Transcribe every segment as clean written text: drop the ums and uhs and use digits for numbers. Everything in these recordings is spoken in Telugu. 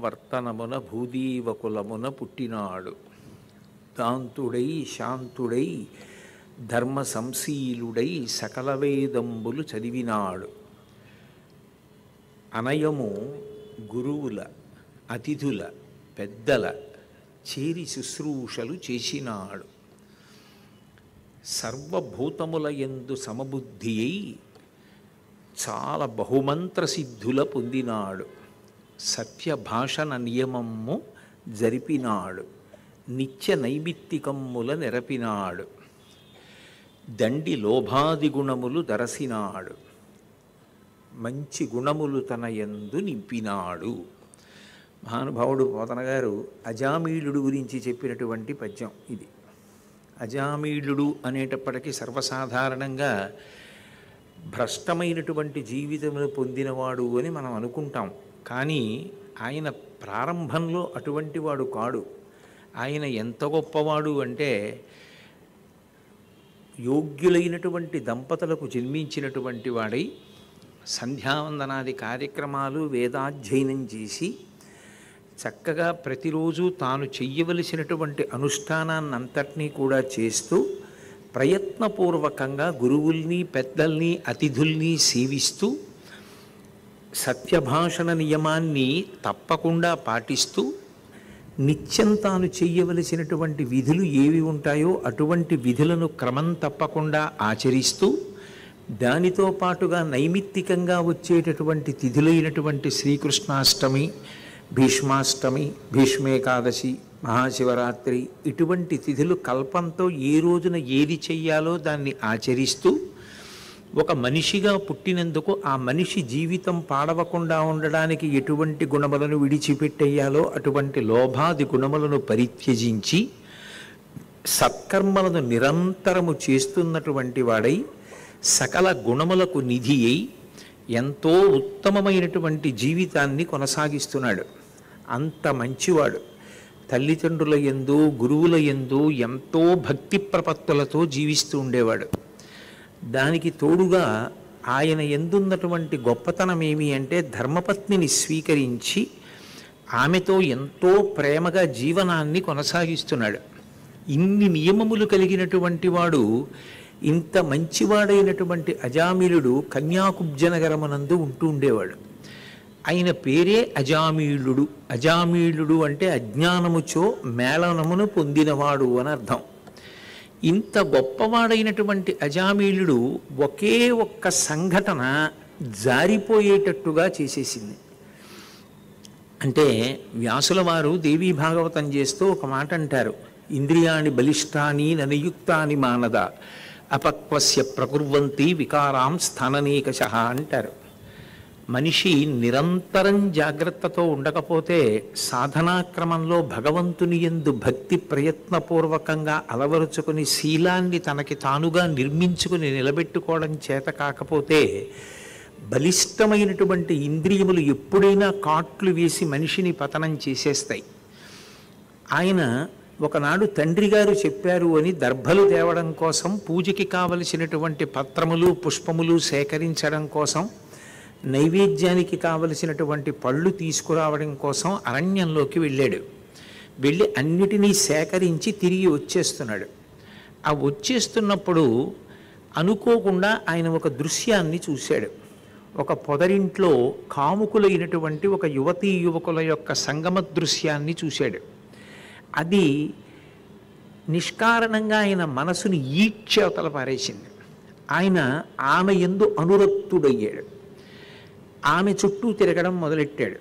వర్తనమున భూదీవకులమున పుట్టినాడు. దాంతుడై శాంతుడై ధర్మ సంశీలుడై సకల వేదంబులు చదివినాడు. అనయము గురువుల అతిథుల పెద్దల చేరి శుశ్రూషలు చేసినాడు. సర్వభూతముల యందు సమబుద్ధి అయి చాలా బహుమంత్ర సిద్ధుల పొందినాడు. సత్యభాషణ నియమము జరిపినాడు. నిత్య నైమిత్తికమ్ముల నెరపినాడు. దండి లోభాది గుణములు దరసినాడు. మంచి గుణములు తన యందు నింపినాడు. మహానుభావుడు పోతన గారు అజామీళుడు గురించి చెప్పినటువంటి పద్యం ఇది. అజామీళుడు అనేటప్పటికీ సర్వసాధారణంగా భ్రష్టమైనటువంటి జీవితమును పొందినవాడు అని మనం అనుకుంటాం. కానీ ఆయన ప్రారంభంలో అటువంటి వాడు కాడు. ఆయన ఎంత గొప్పవాడు అంటే యోగ్యులైనటువంటి దంపతులకు జన్మించినటువంటి వాడై సంధ్యావందనాది కార్యక్రమాలు వేదాధ్యయనం చేసి చక్కగా ప్రతిరోజు తాను చెయ్యవలసినటువంటి అనుష్ఠానాన్నంతటినీ కూడా చేస్తూ ప్రయత్నపూర్వకంగా గురువుల్ని పెద్దల్ని అతిథుల్ని సేవిస్తూ సత్యభాషణ నియమాన్ని తప్పకుండా పాటిస్తూ నిత్యం తాను చెయ్యవలసినటువంటి విధులు ఏవి ఉంటాయో అటువంటి విధులను క్రమం తప్పకుండా ఆచరిస్తూ దానితో పాటుగా నైమిత్తికంగా వచ్చేటటువంటి తిథులైనటువంటి శ్రీకృష్ణాష్టమి, భీష్మాష్టమి, భీష్మేకాదశి, మహాశివరాత్రి ఇటువంటి తిథులు కల్పంతో ఏ రోజున ఏది చెయ్యాలో దాన్ని ఆచరిస్తూ ఒక మనిషిగా పుట్టినందుకు ఆ మనిషి జీవితం పాడవకుండా ఉండడానికి ఎటువంటి గుణములను విడిచిపెట్టేయాలో అటువంటి లోభాది గుణములను పరిత్యజించి సత్కర్మలను నిరంతరము చేస్తున్నటువంటి వాడై సకల గుణములకు నిధి అయి ఎంతో ఉత్తమమైనటువంటి జీవితాన్ని కొనసాగిస్తున్నాడు. అంత మంచివాడు. తల్లిదండ్రుల యందు గురువుల యందు ఎంతో భక్తి ప్రపత్తులతో జీవిస్తూ ఉండేవాడు. దానికి తోడుగా ఆయన ఎందున్నటువంటి గొప్పతనం ఏమి అంటే ధర్మపత్నిని స్వీకరించి ఆమెతో ఎంతో ప్రేమగా జీవనాన్ని కొనసాగిస్తున్నాడు. ఇన్ని నియమములు కలిగినటువంటి వాడు, ఇంత మంచివాడైనటువంటి అజామిలుడు కన్యాకుబ్జనగరమునందు ఉంటూ ఉండేవాడు. ఆయన పేరే అజామీళుడు. అజామీళుడు అంటే అజ్ఞానముచో మేళనమును పొందినవాడు అని అర్థం. ఇంత గొప్పవాడైనటువంటి అజామీళుడు ఒకే ఒక్క సంఘటన జారిపోయేటట్టుగా చేసేసింది. అంటే వ్యాసుల వారు దేవీ భాగవతం చేస్తూ ఒక మాట అంటారు, ఇంద్రియాణి బలిష్టాని ననియుక్తాని మానద అపక్వస్య ప్రకుర్వంతి వికారాం స్థాననీకశః అంటారు. మనిషి నిరంతరం జాగ్రత్తతో ఉండకపోతే సాధనాక్రమంలో భగవంతుని యందు భక్తి ప్రయత్నపూర్వకంగా అలవరుచుకుని శీలాన్ని తనకి తానుగా నిర్మించుకుని నిలబెట్టుకోవడం చేత కాకపోతే బలిష్టమైనటువంటి ఇంద్రియములు ఎప్పుడైనా కాట్లు వేసి మనిషిని పతనం చేసేస్తాయి. ఆయన ఒకనాడు తండ్రి గారు చెప్పారు అని దర్భలు తేవడం కోసం, పూజకి కావలసినటువంటి పత్రములు పుష్పములు సేకరించడం కోసం, నైవేద్యానికి కావలసినటువంటి పళ్ళు తీసుకురావడం కోసం అరణ్యంలోకి వెళ్ళాడు. వెళ్ళి అన్నిటినీ సేకరించి తిరిగి వచ్చేస్తున్నాడు. ఆ వచ్చేస్తున్నప్పుడు అనుకోకుండా ఆయన ఒక దృశ్యాన్ని చూశాడు. ఒక పొదరింట్లో కాముకులైనటువంటి ఒక యువతీ యువకుల యొక్క సంగమ దృశ్యాన్ని చూశాడు. అది నిష్కారణంగా ఆయన మనసుని ఈడ్చేవతల పారేసింది. ఆయన ఆమె యందు అనురక్తుడయ్యాడు. ఆమె చుట్టూ తిరగడం మొదలెట్టాడు.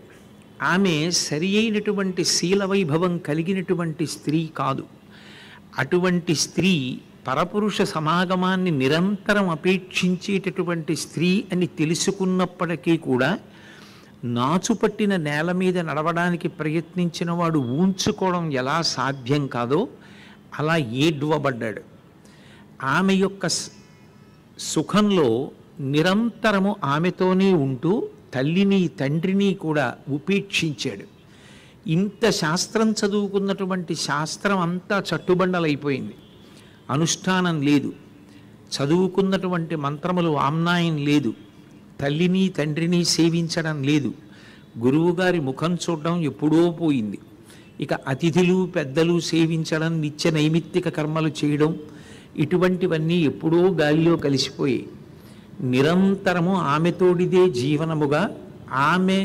ఆమె సరి అయినటువంటి శీలవైభవం కలిగినటువంటి స్త్రీ కాదు. అటువంటి స్త్రీ పరపురుష సమాగమాన్ని నిరంతరం అపేక్షించేటటువంటి స్త్రీ అని తెలుసుకున్నప్పటికీ కూడా నాచుపట్టిన నేల మీద నడవడానికి ప్రయత్నించిన వాడు ఊంచుకోవడం ఎలా సాధ్యం కాదో అలా ఏడ్వబడ్డాడు. ఆమె యొక్క సుఖంలో నిరంతరము ఆమెతోనే ఉంటూ తల్లిని తండ్రిని కూడా ఉపేక్షించాడు. ఇంత శాస్త్రం చదువుకున్నటువంటి శాస్త్రం అంతా చట్టుబండలైపోయింది. అనుష్ఠానం లేదు, చదువుకున్నటువంటి మంత్రములు ఆమ్నాయం లేదు, తల్లిని తండ్రిని సేవించడం లేదు, గురువుగారి ముఖం చూడడం ఎప్పుడో పోయింది. ఇక అతిథులు పెద్దలు సేవించడం, నిత్య నైమిత్తిక కర్మలు చేయడం, ఇటువంటివన్నీ ఎప్పుడో గాలిలో కలిసిపోయి నిరంతరము ఆమెతోడిదే జీవనముగా, ఆమె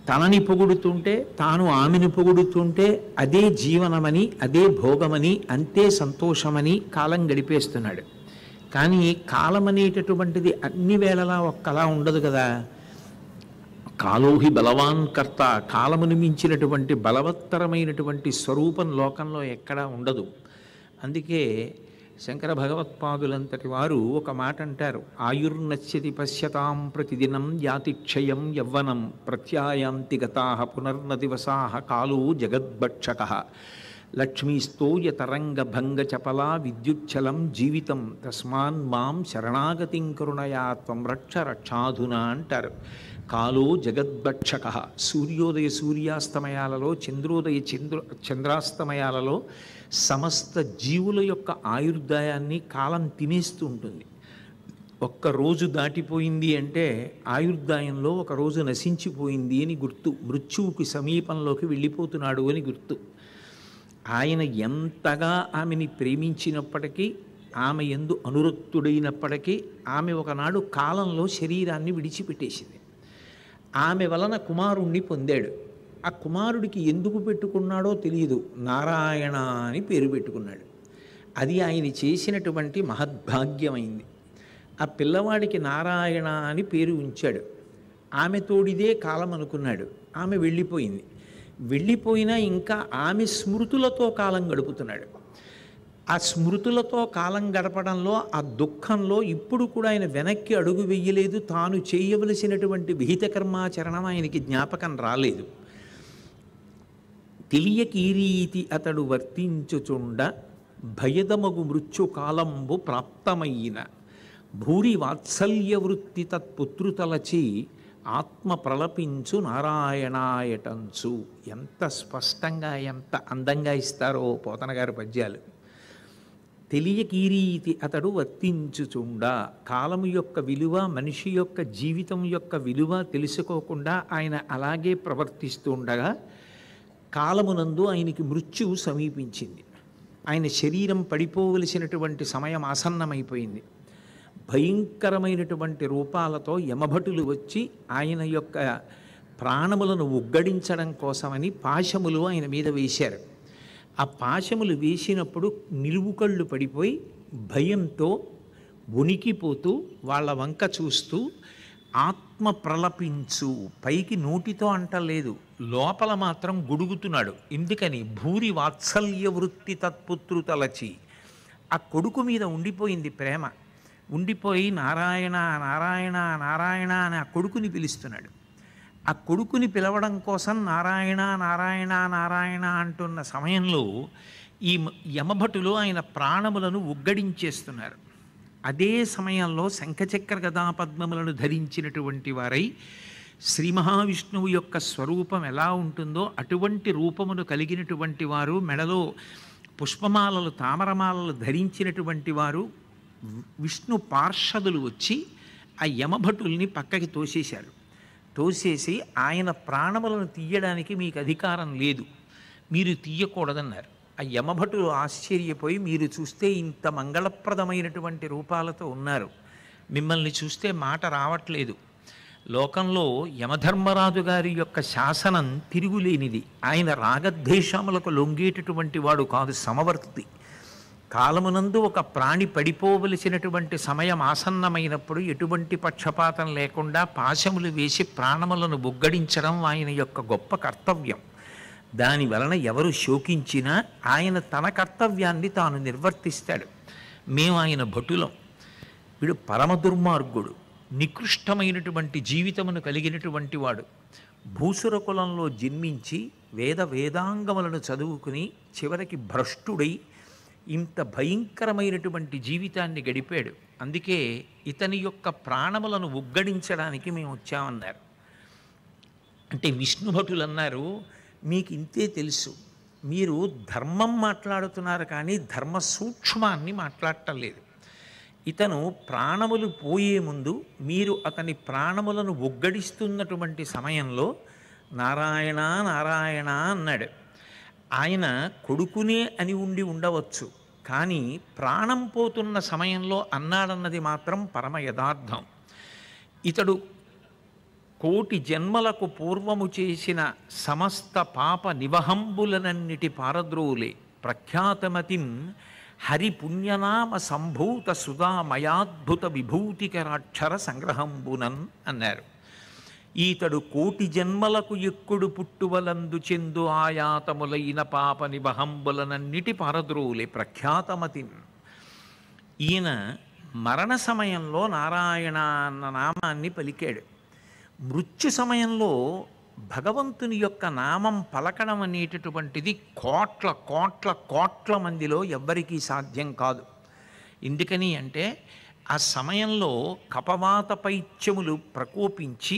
తనని పొగుడుతుంటే తాను ఆమెను పొగుడుతుంటే అదే జీవనమని, అదే భోగమని, అంతే సంతోషమని కాలం గడిపేస్తున్నాడు. కానీ కాలం అనేటటువంటిది అన్ని వేళలా ఒక్కలా ఉండదు కదా. కాలోహి బలవాన్ కర్త, కాలమును మించినటువంటి బలవత్తరమైనటువంటి స్వరూపం లోకంలో ఎక్కడా ఉండదు. అందుకే శంకర భగవత్పాదులంతటి వారు ఒక మాట అంటారు, ఆయుర్నశ్యతి పశ్యతాం ప్రతిదినం యాతిక్షయం యవ్వనం ప్రత్యాయాంతి గతాః పునర్నదివసాః కాలో జగద్భక్షకః లక్ష్మీస్తోయ తరంగ భంగ చపలా విద్యుచ్చలం జీవితం తస్మాన్ మాం శరణాగతిం కరుణయా త్వం రక్ష రక్షాధునా అంటారు. కాలో జగద్భక్షకః, సూర్యోదయ సూర్యాస్తమయాలలో, చంద్రోదయ చంద్రాస్తమయాలలో సమస్త జీవుల యొక్క ఆయుర్దాయాన్ని కాలం తినేస్తూ ఉంటుంది. ఒక్కరోజు దాటిపోయింది అంటే ఆయుర్దాయంలో ఒకరోజు నశించిపోయింది అని గుర్తు, మృత్యువుకి సమీపంలోకి వెళ్ళిపోతున్నాడు అని గుర్తు. ఆయన ఎంతగా ఆమెని ప్రేమించినప్పటికీ, ఆమె యందు అనురక్తుడైనప్పటికీ ఆమె ఒకనాడు కాలంలో శరీరాన్ని విడిచిపెట్టేసింది. ఆమె వలన కుమారుణ్ణి పొందాడు. ఆ కుమారుడికి ఎందుకు పెట్టుకున్నాడో తెలియదు, నారాయణ అని పేరు పెట్టుకున్నాడు. అది ఆయన చేసినటువంటి మహద్భాగ్యమైంది. ఆ పిల్లవాడికి నారాయణ అని పేరు ఉంచాడు. ఆమె తోడిదే కాలం అనుకున్నాడు. ఆమె వెళ్ళిపోయింది. వెళ్ళిపోయినా ఇంకా ఆమె స్మృతులతో కాలం గడుపుతున్నాడు. ఆ స్మృతులతో కాలం గడపడంలో, ఆ దుఃఖంలో ఇప్పుడు కూడా ఆయన వెనక్కి అడుగు వెయ్యలేదు. తాను చేయవలసినటువంటి విహిత కర్మాచరణం ఆయనకి జ్ఞాపకం రాలేదు. తెలియక ఈ రీతి అతడు వర్తించుచుండ భయదమగు మృత్యు కాలంబు ప్రాప్తమయ్యిన భూరి వాత్సల్య వృత్తి తత్పుత్రుతలచి ఆత్మ ప్రలపించు నారాయణాయటంచు. ఎంత స్పష్టంగా ఎంత అందంగా ఇస్తారో పోతన గారి పద్యాలు. తెలియక ఈ రీతి అతడు వర్తించుచుండ, కాలము యొక్క విలువ, మనిషి యొక్క జీవితం యొక్క విలువ తెలుసుకోకుండా ఆయన అలాగే ప్రవర్తిస్తూ ఉండగా కాలమునందు ఆయనకి మృత్యువు సమీపించింది. ఆయన శరీరం పడిపోవలసినటువంటి సమయం ఆసన్నమైపోయింది. భయంకరమైనటువంటి రూపాలతో యమభటులు వచ్చి ఆయన యొక్క ప్రాణములను ఉగ్గడించడం కోసమని పాశములు ఆయన మీద వేశారు. ఆ పాశములు వేసినప్పుడు నిలువుకళ్ళు పడిపోయి భయంతో ఉనికిపోతూ వాళ్ళ వంక చూస్తూ ఆత్మ ప్రలపించు, పైకి నోటితో అంటలేదు, లోపల మాత్రం గుడుగుతున్నాడు. ఎందుకని? భూరి వాత్సల్య వృత్తి తత్పుత్రుతలచి, ఆ కొడుకు మీద ఉండిపోయింది ప్రేమ. ఉండిపోయి నారాయణ నారాయణ నారాయణ అని ఆ కొడుకుని పిలుస్తున్నాడు. ఆ కొడుకుని పిలవడం కోసం నారాయణ నారాయణ నారాయణ అంటున్న సమయంలో ఈ యమభటులు ఆయన ప్రాణములను ఉగ్గడించేస్తున్నారు. అదే సమయంలో శంఖచక్ర గదా పద్మములను ధరించినటువంటి వారై శ్రీ మహావిష్ణువు యొక్క స్వరూపం ఎలా ఉంటుందో అటువంటి రూపమును కలిగినటువంటి వారు, మెడలో పుష్పమాలలు తామరమాలలు ధరించినటువంటి వారు విష్ణు పార్షదులు వచ్చి ఆ యమభటుల్ని పక్కకి తోసేశారు. తోసేసి ఆయన ప్రాణములను తీయడానికి మీకు అధికారం లేదు, మీరు తీయకూడదన్నారు. ఆ యమభటులు ఆశ్చర్యపోయి, మీరు చూస్తే ఇంత మంగళప్రదమైనటువంటి రూపాలతో ఉన్నారు, మిమ్మల్ని చూస్తే మాట రావట్లేదు. లోకంలో యమధర్మరాజు గారి యొక్క శాసనం తిరుగులేనిది. ఆయన రాగద్వేషములకు లొంగేటటువంటి వాడు కాదు, సమవర్తి. కాలమునందు ఒక ప్రాణి పడిపోవలసినటువంటి సమయం ఆసన్నమైనప్పుడు ఎటువంటి పక్షపాతం లేకుండా పాశములు వేసి ప్రాణములను బుగ్గడించడం ఆయన యొక్క గొప్ప కర్తవ్యం. దాని వలన ఎవరు శోకించినా ఆయన తన కర్తవ్యాన్ని తాను నిర్వర్తిస్తాడు. మేము ఆయన భటులం. వీడు పరమ దుర్మార్గుడు, నికృష్టమైనటువంటి జీవితమును కలిగినటువంటి వాడు. భూసుర కులంలో జన్మించి వేదాంగములను చదువుకుని చివరికి భ్రష్టుడై ఇంత భయంకరమైనటువంటి జీవితాన్ని గడిపాడు. అందుకే ఇతని యొక్క ప్రాణములను ఉగ్గడించడానికి మేము వచ్చామన్నారు. అంటే విష్ణుభటులు అన్నారు, మీకు ఇంతే తెలుసు, మీరు ధర్మం మాట్లాడుతున్నారు కానీ ధర్మ సూక్ష్మాన్ని మాట్లాడటం లేదు. ఇతను ప్రాణములు పోయే ముందు మీరు అతని ప్రాణములను ఒగ్గడిస్తున్నటువంటి సమయంలో నారాయణ నారాయణ అన్నాడు. ఆయన కొడుకునే అని ఉండి ఉండవచ్చు, కానీ ప్రాణం పోతున్న సమయంలో అన్నాడన్నది మాత్రం పరమ యథార్థం. ఇతడు కోటి జన్మలకు పూర్వము చేసిన సమస్త పాప నివహంబులనన్నిటి పారద్రోలే ప్రఖ్యాతమతిం హరిపుణ్యనామ సంభూత సుధామయాద్భుత విభూతికరాక్షర సంగ్రహంబునన్ అన్నారు. ఈతడు కోటి జన్మలకు ఎక్కుడు పుట్టువలందు చెందు ఆయాతములైన పాప నివహంబులనన్నిటి పారద్రోలే ప్రఖ్యాతమతిం. ఈయన మరణ సమయంలో నారాయణ అన్న నామాన్ని పలికాడు. మృత్యు సమయంలో భగవంతుని యొక్క నామం పలకడం అనేటటువంటిది కోట్ల కోట్ల కోట్ల మందిలో ఎవ్వరికీ సాధ్యం కాదు. ఎందుకని అంటే ఆ సమయంలో కపవాత పైత్యములు ప్రకోపించి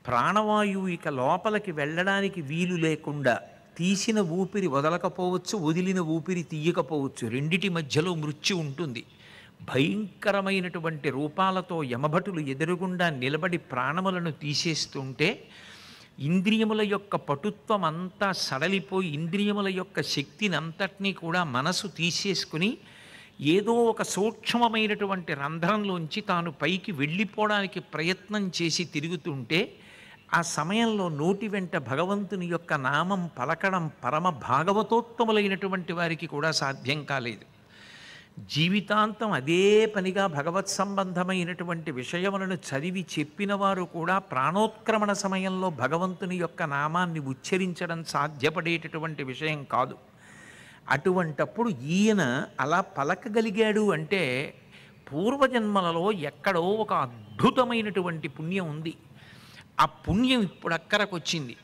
ప్రాణవాయువు ఇక లోపలికి వెళ్ళడానికి వీలు లేకుండా తీసిన ఊపిరి వదలకపోవచ్చు, వదిలిన ఊపిరి తీయకపోవచ్చు, రెండిటి మధ్యలో మృత్యు ఉంటుంది. భయంకరమైనటువంటి రూపాలతో యమభటులు ఎదురుగుండా నిలబడి ప్రాణములను తీసేస్తుంటే ఇంద్రియముల యొక్క పటుత్వం అంతా సడలిపోయి ఇంద్రియముల యొక్క శక్తిని అంతటినీ కూడా మనసు తీసేసుకుని ఏదో ఒక సూక్ష్మమైనటువంటి రంధ్రంలోంచి తాను పైకి వెళ్ళిపోవడానికి ప్రయత్నం చేసి తిరుగుతుంటే ఆ సమయంలో నోటి వెంట భగవంతుని యొక్క నామం పలకడం పరమ భాగవతోత్తములైనటువంటి వారికి కూడా సాధ్యం కాలేదు. జీవితాంతం అదే పనిగా భగవత్ సంబంధమైనటువంటి విషయములను చదివి చెప్పిన వారు కూడా ప్రాణోత్క్రమణ సమయంలో భగవంతుని యొక్క నామాన్ని ఉచ్చరించడం సాధ్యపడేటటువంటి విషయం కాదు. అటువంటప్పుడు ఈయన అలా పలకగలిగాడు అంటే పూర్వజన్మలలో ఎక్కడో ఒక అద్భుతమైనటువంటి పుణ్యం ఉంది. ఆ పుణ్యం ఇప్పుడు అక్కరకు వచ్చింది.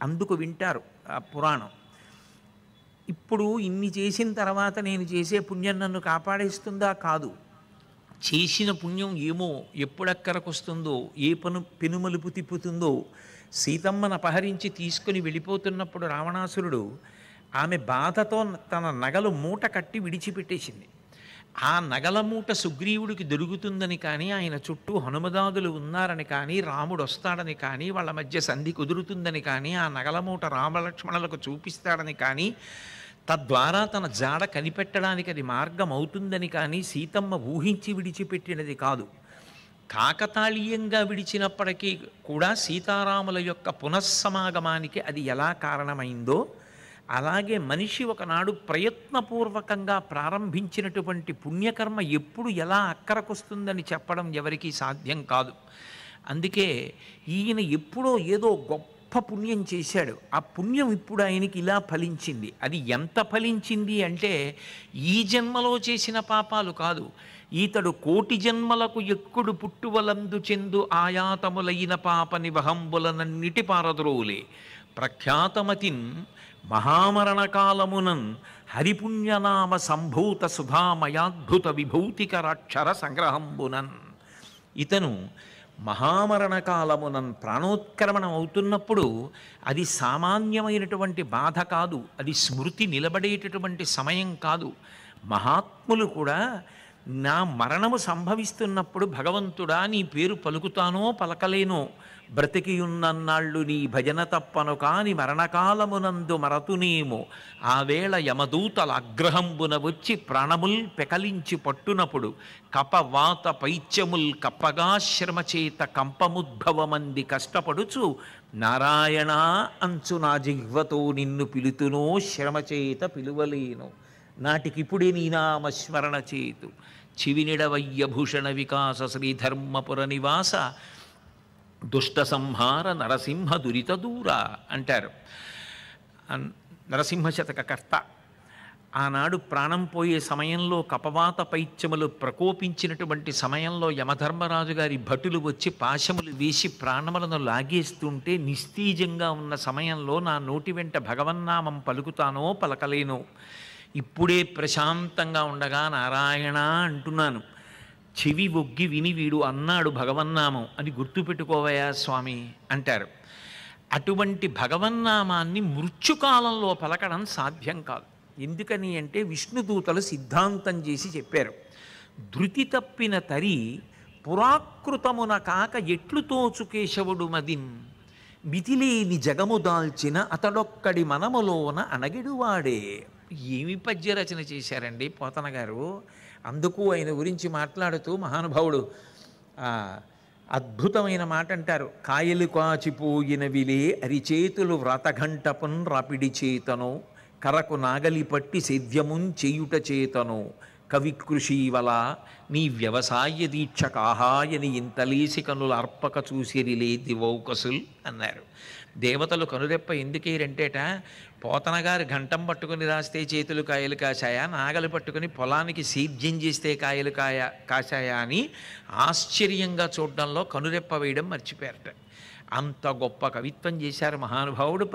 అందుకు వింటారు ఆ పురాణం. ఇప్పుడు ఇన్ని చేసిన తర్వాత నేను చేసే పుణ్యం నన్ను కాపాడేస్తుందా? కాదు. చేసిన పుణ్యం ఏమో ఎప్పుడక్కరకు వస్తుందో, ఏ పెనుమలుపు తిప్పుతుందో. సీతమ్మను అపహరించి తీసుకుని వెళ్ళిపోతున్నప్పుడు రావణాసురుడు ఆమె బాధతో తన నగలు మూట కట్టి విడిచిపెట్టేసింది. ఆ నగల మూట సుగ్రీవుడికి దొరుకుతుందని కానీ, ఆయన చుట్టూ హనుమదాదులు ఉన్నారని కానీ, రాముడు వస్తాడని కానీ, వాళ్ళ మధ్య సంధి కుదురుతుందని కానీ, ఆ నగల మూట రామలక్ష్మణులకు చూపిస్తాడని కానీ, తద్వారా తన జాడ కనిపెట్టడానికి అది మార్గం అవుతుందని కానీ సీతమ్మ ఊహించి విడిచిపెట్టినది కాదు. కాకతాళీయంగా విడిచినప్పటికీ కూడా సీతారాముల యొక్క పునఃసమాగమానికి అది ఎలా కారణమైందో, అలాగే మనిషి ఒకనాడు ప్రయత్నపూర్వకంగా ప్రారంభించినటువంటి పుణ్యకర్మ ఎప్పుడు ఎలా అక్కరకొస్తుందని చెప్పడం ఎవరికీ సాధ్యం కాదు. అందుకే ఈయన ఎప్పుడో ఏదో గొప్ప పుణ్యం చేశాడు. ఆ పుణ్యం ఇప్పుడు ఆయనకి ఇలా ఫలించింది. అది ఎంత ఫలించింది అంటే ఈ జన్మలో చేసిన పాపాలు కాదు. ఈతడు కోటి జన్మలకు ఎక్కుడు పుట్టువలందు చెందు ఆయాతములైన పాప నివహంబులనన్నిటి పారద్రోలే ప్రఖ్యాతమతిన్ మహామరణ కాలమునన్ హరిపుణ్యనామ సంభూత సుధామయాద్భుత విభూతికరాక్షర సంగ్రహంబునన్. ఇతను మహామరణ కాలమునన్ ప్రాణోత్క్రమణం అవుతున్నప్పుడు అది సామాన్యమైనటువంటి బాధ కాదు, అది స్మృతి నిలబడేటటువంటి సమయం కాదు. మహాత్ములు కూడా నా మరణము సంభవిస్తున్నప్పుడు భగవంతుడా నీ పేరు పలుకుతానో పలకలేనో, బ్రతికియున్నన్నాళ్ళు నీ భజన తప్పను కాని మరణకాలమునందు మరతునేమో, ఆవేళ యమదూతల అగ్రహంబున వచ్చి ప్రాణముల్ పెకలించి పట్టునప్పుడు కపవాత పైత్యముల్ కప్పగాశ్రమచేత కంపముద్భవమంది కష్టపడుచు నారాయణ అంచు నా జిహ్వతో నిన్ను పిలుతునో శ్రమచేత పిలువలేను, నాటికిప్పుడే నీ నామస్మరణ చేతు చివినిడవయ్యభూషణ వికాస శ్రీధర్మపుర నివాస దుష్ట సంహార నరసింహ దురిత దూర అంటారు నరసింహ శతకకర్త. ఆనాడు ప్రాణం పోయే సమయంలో కపవాత పైత్యములు ప్రకోపించినటువంటి సమయంలో యమధర్మరాజు గారి భటులు వచ్చి పాశములు వేసి ప్రాణములను లాగేస్తుంటే నిస్తీజంగా ఉన్న సమయంలో నా నోటి వెంట భగవన్నామం పలుకుతానో పలకలేనో, ఇప్పుడే ప్రశాంతంగా ఉండగా నారాయణ అంటున్నాను, చెవి ఒగ్గి విని వీడు అన్నాడు భగవన్నామం అని గుర్తుపెట్టుకోవయా స్వామి అంటారు. అటువంటి భగవన్నామాన్ని మృత్యుకాలంలో పలకడం సాధ్యం కాదు. ఎందుకని అంటే విష్ణుదూతలు సిద్ధాంతం చేసి చెప్పారు. ధృతి తప్పిన తరి పురాకృతమున కాక ఎట్లు తోచు కేశవుడు మదిన్ మితిలేని జగము దాల్చిన అతడొక్కడి మనములోన అణగిడువాడే. ఏమి పద్యరచన చేశారండి పోతన గారు. అందుకు ఆయన గురించి మాట్లాడుతూ మహానుభావుడు అద్భుతమైన మాట అంటారు. కాయలు కాచిపోయినవిలే అరిచేతులు వ్రతఘంటపున్ రాపిడి చేతను కరకు నాగలి పట్టి సేద్యమున్ చేయుట చేతను కవికృషీవల నీ వ్యవసాయ దీక్ష కాహాయని ఇంతలేసి కనుల అర్పక చూసిరిలే దివౌకసుల్ అన్నారు. దేవతలు కనురెప్ప ఎందుకేరంటేట పోతన గారు ఘంటం పట్టుకుని రాస్తే చేతులు కాయలు కాశాయా, నాగలు పట్టుకుని పొలానికి సేద్యం చేస్తే కాయలు కాశాయా అని ఆశ్చర్యంగా చూడడంలో కనురెప్ప వేయడం మర్చిపోయారట. అంత గొప్ప కవిత్వం చేశారు మహానుభావుడు.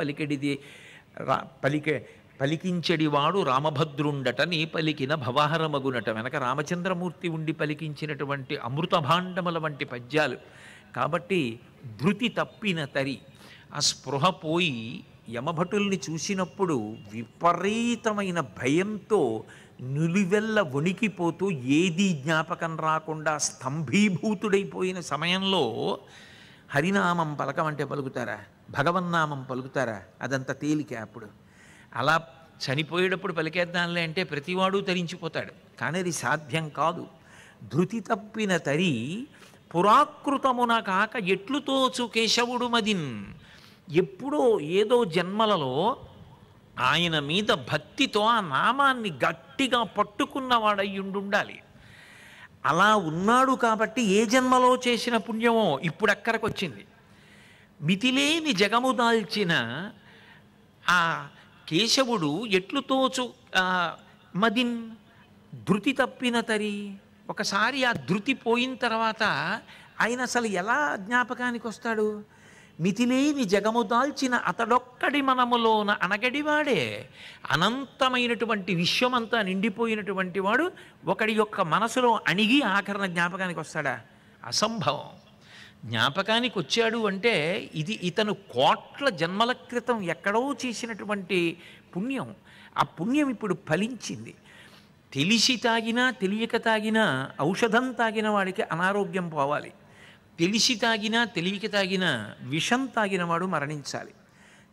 పలికించడివాడు రామభద్రుండట నీ పలికిన భవహరమగునట. వెనక రామచంద్రమూర్తి ఉండి పలికించినటువంటి అమృత భాండముల వంటి పద్యాలు. కాబట్టి ధృతి తప్పిన తరి, ఆ స్పృహ పోయి యమభటుల్ని చూసినప్పుడు విపరీతమైన భయంతో నులివెల్ల వణికిపోతూ ఏదీ జ్ఞాపకం రాకుండా స్తంభీభూతుడైపోయిన సమయంలో హరినామం పలకమంటే పలుకుతారా, భగవన్నామం పలుకుతారా? అదంత తేలిక. అప్పుడు అలా చనిపోయేటప్పుడు పలికేద్దాంలే అంటే ప్రతివాడు తరించిపోతాడు. కానీ అది సాధ్యం కాదు. ధృతి తప్పిన తరి పురాకృతమున కాక ఎట్లు తోచు కేశవుడు మదిన్. ఎప్పుడో ఏదో జన్మలలో ఆయన మీద భక్తితో ఆ నామాన్ని గట్టిగా పట్టుకున్నవాడయ్యుండాలి. అలా ఉన్నాడు కాబట్టి ఏ జన్మలో చేసిన పుణ్యమో ఇప్పుడు అక్కడికి వచ్చింది. మితిలేని జగము దాల్చిన ఆ కేశవుడు ఎట్లు తోచు మదిన్ ధృతి తప్పిన తరి. ఒకసారి ఆ ధృతి పోయిన తర్వాత ఆయన అసలు ఎలా జ్ఞాపకానికి వస్తాడు? మితిలేని జగము దాల్చిన అతడొక్కడి మనములోన అనగడివాడే. అనంతమైనటువంటి విశ్వమంతా నిండిపోయినటువంటి వాడు ఒకడి యొక్క మనసులో అణిగి ఆఖరణ జ్ఞాపకానికి వస్తాడా? అసంభవం. జ్ఞాపకానికి వచ్చాడు అంటే ఇది ఇతను కోట్ల జన్మల క్రితం ఎక్కడో చేసినటువంటి పుణ్యం. ఆ పుణ్యం ఇప్పుడు ఫలించింది. తెలిసి తాగినా తెలియక తాగినా ఔషధం తాగిన వాడికి అనారోగ్యం పోవాలి. తెలిసి తాగినా తెలియక తాగినా విషం తాగినవాడు మరణించాలి.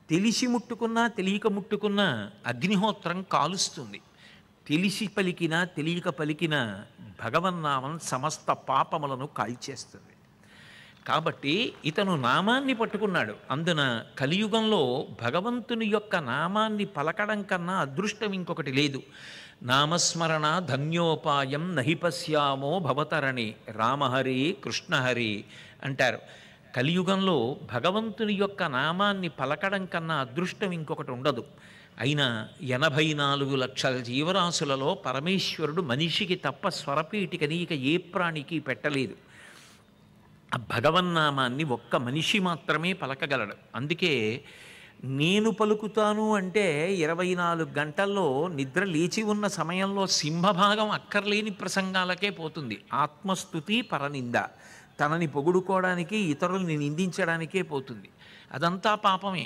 తెలిసి ముట్టుకున్నా తెలియక ముట్టుకున్నా అగ్నిహోత్రం కాలుస్తుంది. తెలిసి పలికినా తెలియక పలికినా భగవన్నామం సమస్త పాపములను కాల్చేస్తుంది. కాబట్టి ఇతను నామాన్ని పట్టుకున్నాడు. అందున కలియుగంలో భగవంతుని యొక్క నామాన్ని పలకడం కన్నా అదృష్టం ఇంకొకటి లేదు. నామస్మరణ ధన్యోపాయం నహి పశ్యామో భవతరణి రామహరి కృష్ణహరి అంటారు. కలియుగంలో భగవంతుని యొక్క నామాన్ని పలకడం కన్నా అదృష్టం ఇంకొకటి ఉండదు. అయినా 84 లక్షల జీవరాశులలో పరమేశ్వరుడు మనిషికి తప్ప స్వరపీఠికని ఇక ఏ ప్రాణికి పెట్టలేదు. ఆ భగవన్నామాన్ని ఒక్క మనిషి మాత్రమే పలకగలడు. అందుకే నేను పలుకుతాను అంటే 24 గంటల్లో నిద్ర లేచి ఉన్న సమయంలో సింహభాగం అక్కర్లేని ప్రసంగాలకే పోతుంది. ఆత్మస్తుతి పరనింద, తనని పొగుడుకోవడానికి ఇతరుల్ని నిందించడానికే పోతుంది. అదంతా పాపమే.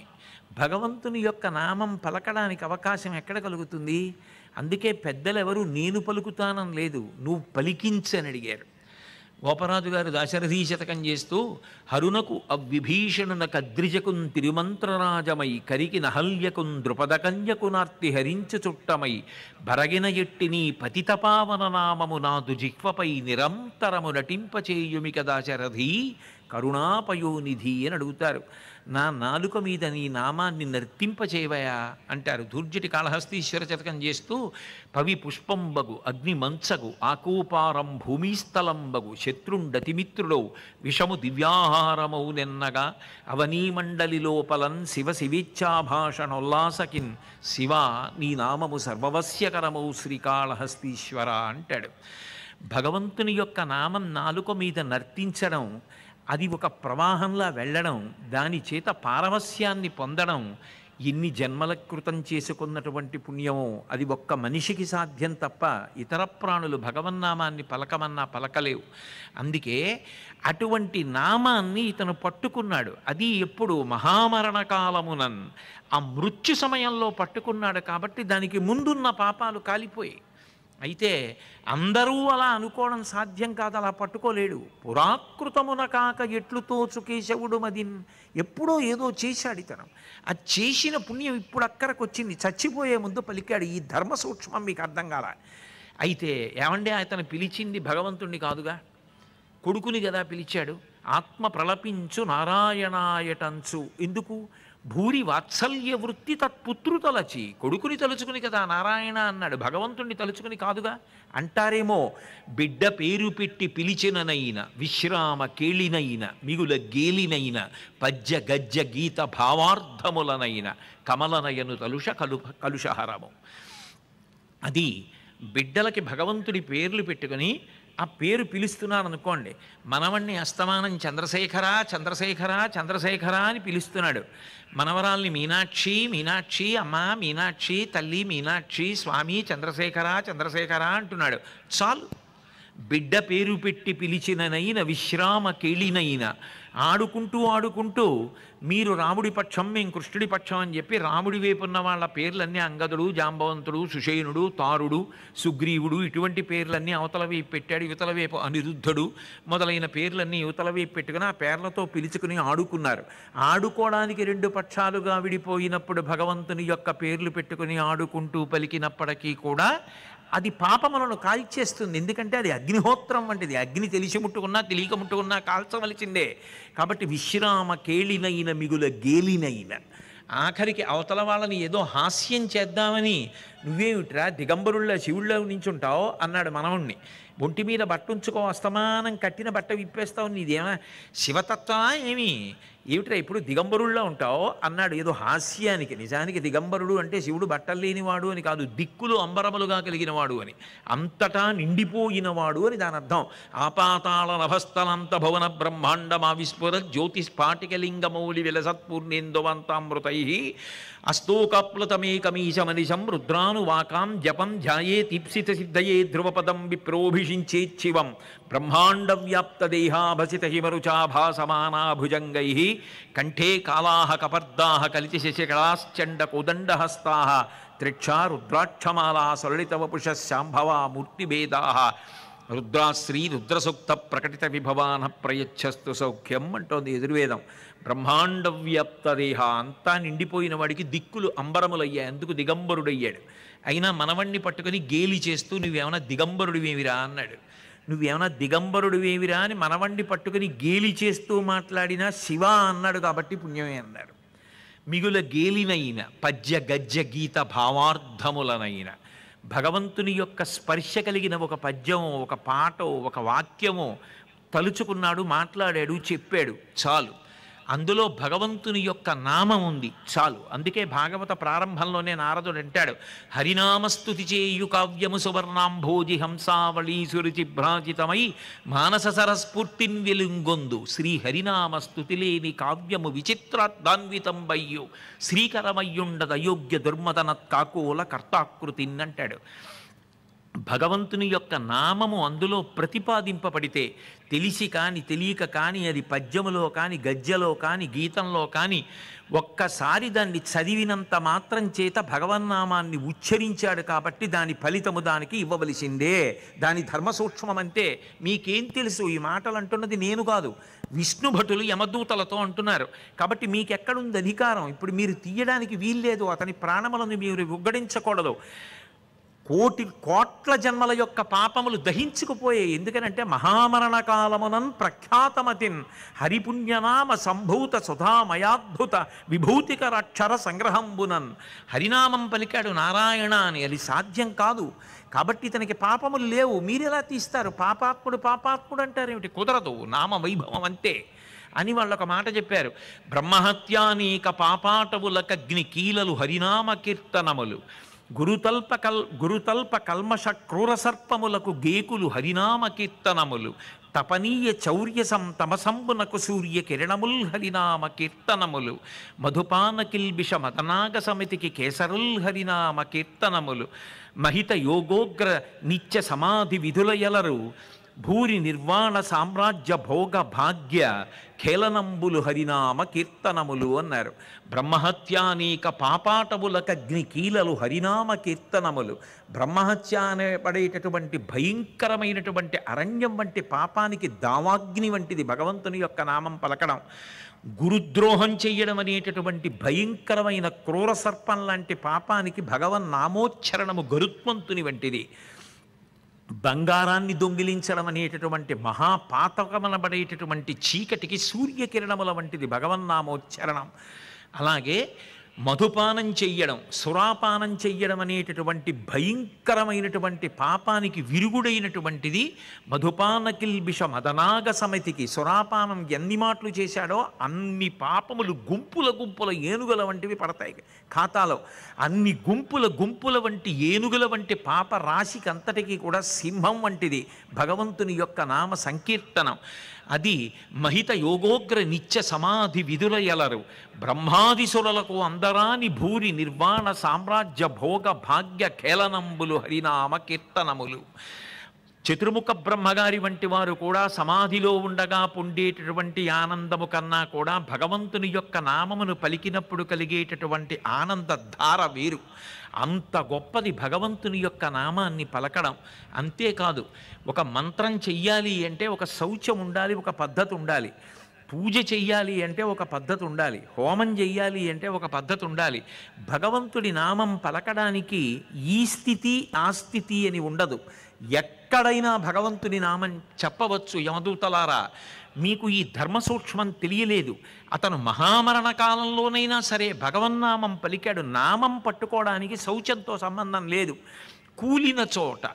భగవంతుని యొక్క నామం పలకడానికి అవకాశం ఎక్కడ కలుగుతుంది? అందుకే పెద్దలు ఎవరు నేను పలుకుతానని లేదు, నువ్వు పలికించని అడిగారు. గోపరాజు గారు దాశరథీ శతకం చేస్తూ హరునకు అవ్విభీషణున కద్రిజకున్ తిరుమంత్రరాజమై కరికి నహల్యకున్ ద్రుపదకన్యకునార్తి హరించ చుట్టమై బరగిన ఎట్టిని పతితపావన నామము నాదు జిహ్వపై నిరంతరము నటింపచేయుమిక దాశరథీ కరుణాపయోనిధి అని అడుగుతారు. నా నాలుక మీద నీ నామాన్ని నర్తింపచేవయా అంటారు. ధూర్జటి కాళహస్తీశ్వర శతకం చేస్తూ పవి పుష్పంబగు అగ్ని మంచగు ఆకూపారం భూమిస్థలంబగు శత్రుండతిమిత్రుడౌ విషము దివ్యాహారమౌ నెన్నగా అవనీమండలి లోపలన్ శివ శివేచ్ఛాభాషణోల్లాసకిన్ శివ నీ నామము సర్వవస్యకరమౌ శ్రీకాళహస్తీశ్వర అంటాడు. భగవంతుని యొక్క నామం నాలుక మీద నర్తించడం, అది ఒక ప్రవాహంలా వెళ్ళడం, దాని చేత పారవస్యాన్ని పొందడం ఎన్ని జన్మల కృతం చేసుకున్నటువంటి పుణ్యమో అది ఒక్క మనిషికి సాధ్యం తప్ప ఇతర ప్రాణులు భగవన్నామాన్ని పలకమన్నా పలకలేవు. అందుకే అటువంటి నామాన్ని ఇతను పట్టుకున్నాడు. అది ఎప్పుడు మహామరణ కాలమునన్ ఆ మృత్యు సమయంలో పట్టుకున్నాడు. కాబట్టి దానికి ముందున్న పాపాలు కాలిపోయాయి. అయితే అందరూ అలా అనుకోవడం సాధ్యం కాదు, అలా పట్టుకోలేడు. పురాకృతమున కాక ఎట్లు తోచు కేశవుడు మదిన్, ఎప్పుడో ఏదో చేశాడు ఇతను. ఆ చేసిన పుణ్యం ఇప్పుడు అక్కడికి వచ్చింది. చచ్చిపోయే ముందు పలికాడు ఈ ధర్మ సూక్ష్మం, మీకు అర్థం కాల. అయితే ఏమంటే అతను పిలిచింది భగవంతుణ్ణి కాదుగా, కొడుకుని కదా పిలిచాడు. ఆత్మ ప్రలపించు నారాయణాయటంచు, ఎందుకు? భూరి వాత్సల్య వృత్తి తత్పుత్రు తలచి, కొడుకుని తలుచుకుని కదా నారాయణ అన్నాడు, భగవంతుణ్ణి తలుచుకుని కాదుగా. అంటారేమో, బిడ్డ పేరు పెట్టి పిలిచిననైన విశ్రామ కేళినైన మిగుల గేలినైన పద్య గజ్జ గీత భావార్థములనైన కమలనయను కలుషహరము. అది బిడ్డలకి భగవంతుడి పేర్లు పెట్టుకుని ఆ పేరు పిలుస్తున్నాను అనుకోండి. మనవణ్ణి అస్తమానం చంద్రశేఖర చంద్రశేఖర చంద్రశేఖర అని పిలుస్తున్నాడు. మనవరాల్ని మీనాక్షి మీనాక్షి అమ్మ మీనాక్షి తల్లి మీనాక్షి స్వామి చంద్రశేఖర చంద్రశేఖర అంటున్నాడు. చాలు. బిడ్డ పేరు పెట్టి పిలిచిననైన విశ్రామ కేళినైన, ఆడుకుంటూ ఆడుకుంటూ మీరు రాముడి పక్షం మేము కృష్ణుడి పక్షం అని చెప్పి రాముడి వైపు ఉన్న వాళ్ళ పేర్లన్నీ అంగదుడు జాంబవంతుడు సుషేనుడు తారుడు సుగ్రీవుడు ఇటువంటి పేర్లన్నీ అవతల వైపు పెట్టాడు. యువతల వైపు అనిరుద్ధుడు మొదలైన పేర్లన్నీ యువతల వైపు పెట్టుకుని ఆ పేర్లతో పిలుచుకుని ఆడుకున్నారు. ఆడుకోవడానికి రెండు పక్షాలుగా విడిపోయినప్పుడు భగవంతుని యొక్క పేర్లు పెట్టుకుని ఆడుకుంటూ పలికినప్పటికీ కూడా అది పాపములను కాల్చేస్తుంది. ఎందుకంటే అది అగ్నిహోత్రం వంటిది. అగ్ని తెలిసి ముట్టుకున్నా తెలియక ముట్టుకున్నా కాల్చవలసిందే. కాబట్టి విశ్రామ కేళినైన మిగుల గేలినైన, ఆఖరికి అవతల వాళ్ళని ఏదో హాస్యం చేద్దామని నువ్వేమిట్రా దిగంబరుళ్ళ శివుళ్ళ నించుంటావు అన్నాడు మనవుణ్ణి. ఒంటి మీద బట్ట ఉంచుకో, అస్తమానం కట్టిన బట్ట విప్పేస్తావు, నీదేమా శివతత్వమా ఏమిట్రా ఇప్పుడు దిగంబరుల్లో ఉంటావు అన్నాడు ఏదో హాస్యానికి. నిజానికి దిగంబరుడు అంటే శివుడు బట్టలు లేనివాడు అని కాదు, దిక్కులు అంబరములుగా కలిగినవాడు అని, అంతటా నిండిపోయినవాడు అని దాని అర్థం. ఆపాతాళ నభస్థలంత భవన బ్రహ్మాండమా విస్ఫుర జ్యోతిస్ఫాటికలింగమౌలి విలసత్పూర్ణేందువంతామృతై అస్తోకప్లుతమేకమీశమనిశం రుద్రానువాకాం జపం ధ్యాయే దీప్సిత సిద్ధయే ధ్రువపదం విప్రోభిషించేచ్చివం బ్రహ్మాండ వ్యాప్త దేహాభసిత హిమరుచాభాసమానా భుజంగై కంఠే కాళాః కపర్దాః కలిచి శశికళాశ్చండ కోదండహస్తాః త్రిక్షా రుద్రాక్షమాలా సరళితవపుష శాంభవా మూర్తిభేదాః రుద్రాశ్రీ రుద్రసూక్త ప్రకటిత విభవాన ప్రయచ్చస్తు సౌఖ్యం అంటోంది యజుర్వేదం. బ్రహ్మాండ వ్యాప్త దేహ, అంతా నిండిపోయిన వాడికి దిక్కులు అంబరములయ్యాయి, అందుకు దిగంబరుడయ్యాడు. అయినా మనవణ్ణి పట్టుకుని గేలి చేస్తూ నువ్వేమైనా దిగంబరుడివేమిరా అన్నాడు. నువ్వేమైనా దిగంబరుడివేమిరా అని మనవణ్ణి పట్టుకుని గేలి చేస్తూ మాట్లాడినా శివ అన్నాడు కాబట్టి పుణ్యమే అన్నాడు. మిగుల గేలినైన పద్య గజ్జ గీత భావార్థములనైన, భగవంతుని యొక్క స్పర్శ కలిగిన ఒక పద్యమో ఒక పాటో ఒక వాక్యమో తలుచుకున్నాడు, మాట్లాడాడు, చెప్పాడు, చాలు. అందులో భగవంతుని యొక్క నామం ఉంది, చాలు. అందుకే భాగవత ప్రారంభంలోనే నారదుడు అంటాడు, హరినామస్తుతి చేయు కావ్యము సువర్ణాంభోజి హంసావళీ సురుచిభ్రాజితమై మానస సరస్ఫూర్తిన్ వెలుంగొందు శ్రీ హరినామస్తుతి లేని కావ్యము విచిత్రాద్ధాన్వితం బయ్యు శ్రీకరమయ్యుండద అయోగ్య దుర్మదనత్ కాకోల కర్తాకృతిన్ అంటాడు. భగవంతుని యొక్క నామము అందులో ప్రతిపాదింపబడితే తెలిసి కానీ తెలియక కానీ అది పద్యములో కానీ గద్యలో కానీ గీతంలో కానీ ఒక్కసారి దాన్ని చదివినంత మాత్రం చేత భగవన్నామాన్ని ఉచ్చరించాడు కాబట్టి దాని ఫలితము దానికి ఇవ్వవలసిందే. దాని ధర్మసూక్ష్మం అంతే. మీకేం తెలుసు? ఈ మాటలు అంటున్నది నేను కాదు, విష్ణు భటులు యమదూతలతో అంటున్నారు. కాబట్టి మీకెక్కడుంది అధికారం? ఇప్పుడు మీరు తీయడానికి వీల్లేదు, అతని ప్రాణములను మీరు ఉగ్గడించకూడదు. కోట్ల జన్మల యొక్క పాపములు దహించుకుపోయాయి. ఎందుకనంటే మహామరణ కాలమునన్ ప్రఖ్యాతమతిన్ హరిపుణ్యనామ సంభూత సుధామయాద్భుత విభూతికర అక్షర సంగ్రహంబునన్. హరినామం పలికాడు నారాయణ అని, అది సాధ్యం కాదు. కాబట్టి ఇతనికి పాపములు లేవు. మీరెలా తీస్తారు? పాపాత్ముడు అంటారేమిటి? కుదరదు. నామ వైభవం అంతే అని వాళ్ళు ఒక మాట చెప్పారు. బ్రహ్మహత్యానేక పాపాటవులకగ్ని కీలలు హరినామ కీర్తనములు గురుతల్ప కల్మష క్రూర సర్పములకు గేకులు హరినామ కీర్తనములు తపనీయ చౌర్యసం తమసంబునకు సూర్య కిరణముల్ హరినామ కీర్తనములు మధుపాన కిల్బిష మదనాగ సమితికి కేసరుల్ హరినామ కీర్తనములు మహిత యోగోగ్ర నిత్య సమాధి విధుల ఎలరు భూరి నిర్వాణ సామ్రాజ్య భోగ భాగ్య ఖేళనంబులు హరినామ కీర్తనములు అన్నారు. బ్రహ్మహత్యానీక పాపాటములకగ్ని కీలలు హరినామ కీర్తనములు. బ్రహ్మహత్య అనబడేటటువంటి భయంకరమైనటువంటి అరణ్యం వంటి పాపానికి దావాగ్ని వంటిది భగవంతుని యొక్క నామం పలకడం. గురుద్రోహం చెయ్యడం అనేటటువంటి భయంకరమైన క్రూర సర్పం లాంటి పాపానికి భగవన్ నామోచ్చరణము గరుత్మంతుని వంటిది. బంగారాన్ని దొంగిలించడం అనేటటువంటి మహాపాతకమనబడేటటువంటి చీకటికి సూర్యకిరణముల వంటిది భగవన్నామోచ్చరణం. అలాగే మధుపానం చెయ్యడం, సురాపానం చెయ్యడం అనేటటువంటి భయంకరమైనటువంటి పాపానికి విరుగుడైనటువంటిది మధుపాన కిల్బిష మదనాగ సమితికి. సురాపానం ఎన్ని మాటలు చేశాడో అన్ని పాపములు గుంపుల గుంపుల ఏనుగుల వంటివి పడతాయి ఖాతాలో. అన్ని గుంపుల గుంపుల వంటి ఏనుగుల వంటి పాప రాశికి అంతటికీ కూడా సింహం వంటిది భగవంతుని యొక్క నామ సంకీర్తనం. అది మహిత యోగోగ్ర నిత్య సమాధి విధుల ఎలరు. బ్రహ్మాదిసురులకు అందరాని భూరి నిర్వాణ సామ్రాజ్య భోగ భాగ్య ఖేళనంబులు హరినామ కీర్తనములు. చతుర్ముఖ బ్రహ్మగారి వంటి వారు కూడా సమాధిలో ఉండగా పొందేటటువంటి ఆనందము కన్నా కూడా భగవంతుని యొక్క నామమును పలికినప్పుడు కలిగేటటువంటి ఆనందధార వేరు. అంత గొప్పది భగవంతుని యొక్క నామాన్ని పలకడం. అంతేకాదు, ఒక మంత్రం చెయ్యాలి అంటే ఒక శౌచం ఉండాలి, ఒక పద్ధతి ఉండాలి. పూజ చెయ్యాలి అంటే ఒక పద్ధతి ఉండాలి. హోమం చెయ్యాలి అంటే ఒక పద్ధతి ఉండాలి. భగవంతుడి నామం పలకడానికి ఈ స్థితి ఆ స్థితి అని ఉండదు. ఎక్కడైనా భగవంతుని నామం చెప్పవచ్చు. యమదూతలారా, మీకు ఈ ధర్మ సూక్ష్మం తెలియలేదు. అతను మహామరణ కాలంలోనైనా సరే భగవన్నామం పలికాడు. నామం పట్టుకోవడానికి శౌచంతో సంబంధం లేదు. కూలిన చోట,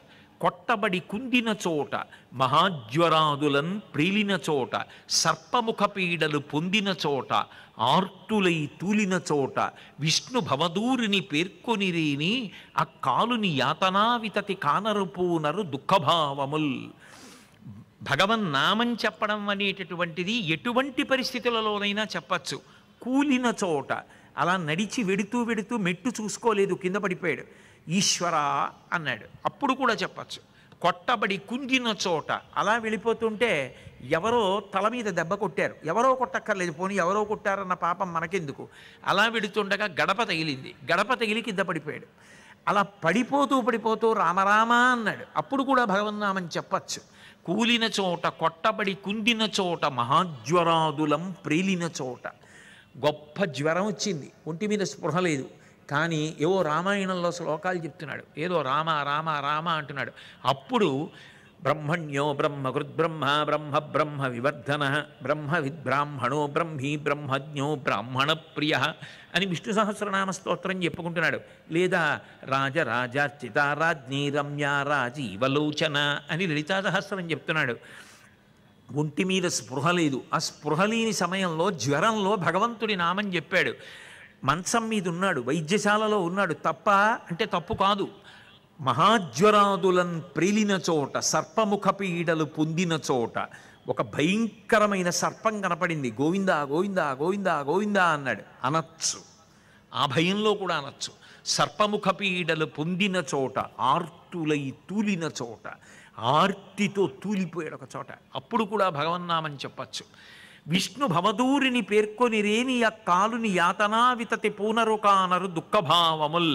కొట్టబడి కుందిన చోట, మహాజ్వరాదులన్ ప్రీలిన చోట, సర్పముఖ పీడలు పొందిన చోట, ఆర్తులై తూలిన చోట, విష్ణు భవదూరిని పేర్కొనిరేని ఆ కాలుని యాతనావితతి కానరుపూనరు దుఃఖభావముల్. భగవన్ నామం చెప్పడం అనేటటువంటిది ఎటువంటి పరిస్థితులలోనైనా చెప్పచ్చు. కూలిన చోట, అలా నడిచి వెడుతూ వెడుతూ మెట్టు చూసుకోలేదు, కింద పడిపోయాడు, ఈశ్వర అన్నాడు, అప్పుడు కూడా చెప్పచ్చు. కొట్టబడి కుంగిన చోట, అలా వెళ్ళిపోతుంటే ఎవరో తల మీద దెబ్బ కొట్టారు, ఎవరో కొట్టక్కర్లేదు, పోనీ ఎవరో కొట్టారన్న పాపం మనకెందుకు. అలా వెడుతుండగా గడప తగిలింది, గడప తగిలి కింద పడిపోయాడు. అలా పడిపోతూ పడిపోతూ రామరామ అన్నాడు, అప్పుడు కూడా భగవన్నామని చెప్పచ్చు. కూలిన చోట, కొట్టబడి కుందిన చోట, మహాజ్వరాదులం ప్రేలిన చోట. గొప్ప జ్వరం వచ్చింది, ఒంటి మీద స్పృహ లేదు, కానీ ఏవో రామాయణంలో శ్లోకాలు చెప్తున్నాడు, ఏదో రామ రామ రామ అంటున్నాడు. అప్పుడు బ్రహ్మణ్యో బ్రహ్మకృద్బ్రహ్మ బ్రహ్మ బ్రహ్మ వివర్ధన బ్రహ్మ విద్బ్రాహ్మణో బ్రహ్మీ బ్రహ్మజ్ఞో బ్రాహ్మణ ప్రియ అని విష్ణు సహస్రనామ స్తోత్రం చెప్పుకుంటున్నాడు. లేదా రాజరాజార్చిత రాజ్ఞీ రమ్య రాజీవలోచన అని లలితా సహస్రం చెప్తున్నాడు. ఒంటి మీద స్పృహ లేదు. ఆ స్పృహ లేని సమయంలో జ్వరంలో భగవంతుడి నామం చెప్పాడు. మంచం మీద ఉన్నాడు, వైద్యశాలలో ఉన్నాడు. తప్ప అంటే తప్పు కాదు. మహాజ్వరాదులను ప్రేలిన చోట, సర్పముఖ పీడలు పొందిన చోట ఒక భయంకరమైన సర్పం కనపడింది. గోవిందా గోవిందా గోవిందా గోవిందా అన్నాడు, అనొచ్చు, ఆ భయంలో కూడా అనొచ్చు. సర్పముఖ పీడలు పొందిన చోట, ఆర్తులై తూలిన చోట, ఆర్తితో తూలిపోయాడు ఒక చోట, అప్పుడు కూడా భగవన్నామని చెప్పచ్చు. విష్ణు భవదూరిని పేర్కొని రేని ఆ కాలుని యాతనావితతి పూనరుకానరు దుఃఖభావముల్.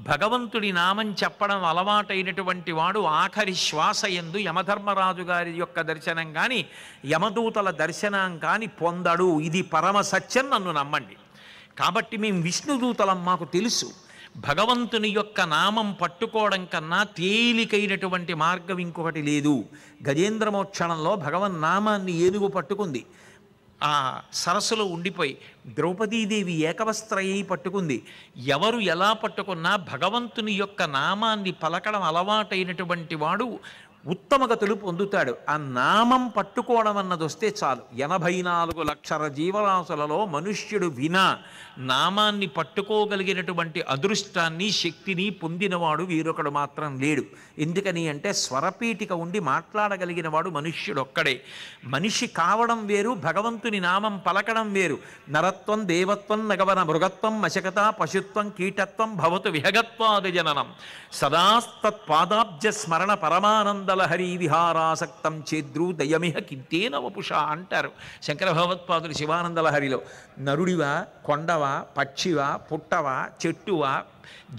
భగవంతుడి నామం చెప్పడం అలవాటైనటువంటి వాడు ఆఖరి శ్వాస యందు యమధర్మరాజు గారి యొక్క దర్శనం కానీ యమదూతల దర్శనం కానీ పొందడు. ఇది పరమ సత్యం, నన్ను నమ్మండి. కాబట్టి మేము విష్ణుదూతలం, మాకు తెలుసు. భగవంతుని యొక్క నామం పట్టుకోవడం కన్నా తేలికైనటువంటి మార్గం ఇంకొకటి లేదు. గజేంద్రమోక్షణంలో భగవన్ నామాన్ని ఏనుగు పట్టుకుంది, ఆ సరస్సులో ఉండిపోయి ద్రౌపదీదేవి ఏకవస్త్రయ్యి పట్టుకుంది. ఎవరు ఎలా పట్టుకున్నా భగవంతుని యొక్క నామాన్ని పలకడం అలవాటైనటువంటి వాడు ఉత్తమగతులు పొందుతాడు. ఆ నామం పట్టుకోవడం అన్నది వస్తే చాలు. 84 లక్షల జీవరాశులలో మనుష్యుడు వినా నామాన్ని పట్టుకోగలిగినటువంటి అదృష్టాన్ని శక్తిని పొందినవాడు వీరొకడు మాత్రం లేడు. ఎందుకని అంటే స్వరపీఠిక ఉండి మాట్లాడగలిగిన వాడు మనుష్యుడు ఒక్కడే. మనిషి కావడం వేరు, భగవంతుని నామం పలకడం వేరు. నరత్వం దేవత్వం నగవన మృగత్వం మశకత పశుత్వం కీటత్వం భవతు విహగత్వాది జననం సదాస్తత్పాదాబ్జ స్మరణ పరమానంద శివానందలహరి విహారాసక్తం చేద్రు దయమిహ కింతేన వపుష అంటారు శంకర భగవత్పాదులు శివానందలహరిలో. నరుడివా, కొండవా, పక్షివా, పుట్టవా, చెట్టువా,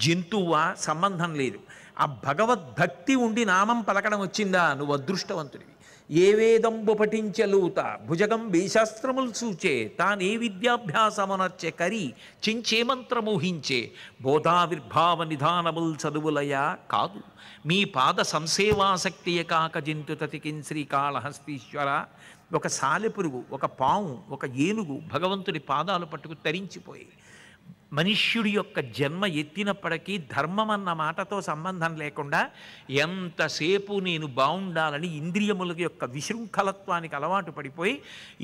జంతువా సంబంధం లేదు. ఆ భగవద్భక్తి ఉండి నామం పలకడం వచ్చిందా నువ్వు అదృష్టవంతుడివి. ఏ వేదంబు పఠించలూత భుజగం వేశాస్త్రములు సూచే తానే విద్యాభ్యాసమునర్చె కరి చించే మంత్రమోహించే బోధావిర్భావ నిధానముల్ చదువులయా కాదు మీ పాద సంసేవాసక్తియ కాక జింతుతతికిన్ శ్రీకాళహస్తీశ్వర. ఒక సాలెపురుగు, ఒక పాము, ఒక ఏనుగు భగవంతుడి పాదాలు పట్టుకు తరించిపోయి. మనుష్యుడి యొక్క జన్మ ఎత్తినప్పటికీ ధర్మం అన్న మాటతో సంబంధం లేకుండా ఎంతసేపు నేను బాగుండాలని ఇంద్రియముల యొక్క విశృంఖలత్వానికి అలవాటు పడిపోయి,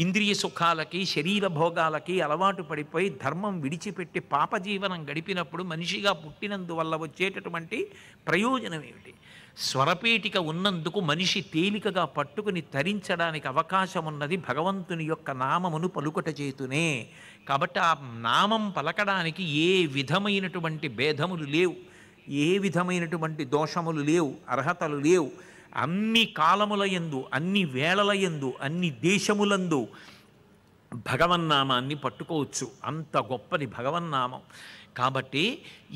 ఇంద్రియ సుఖాలకి శరీర భోగాలకి అలవాటు పడిపోయి ధర్మం విడిచిపెట్టి పాపజీవనం గడిపినప్పుడు మనిషిగా పుట్టినందువల్ల వచ్చేటటువంటి ప్రయోజనం ఏమిటి? స్వరపేటిక ఉన్నందుకు మనిషి తేలికగా పట్టుకుని తరించడానికి అవకాశం ఉన్నది భగవంతుని యొక్క నామమును పలుకట చేతునే. కాబట్టి ఆ నామం పలకడానికి ఏ విధమైనటువంటి భేదములు లేవు, ఏ విధమైనటువంటి దోషములు లేవు, అర్హతలు లేవు. అన్ని కాలముల యందు, అన్ని వేళల యందు, అన్ని దేశములందు భగవన్నామాన్ని పట్టుకోవచ్చు. అంత గొప్పది భగవన్నామం. కాబట్టి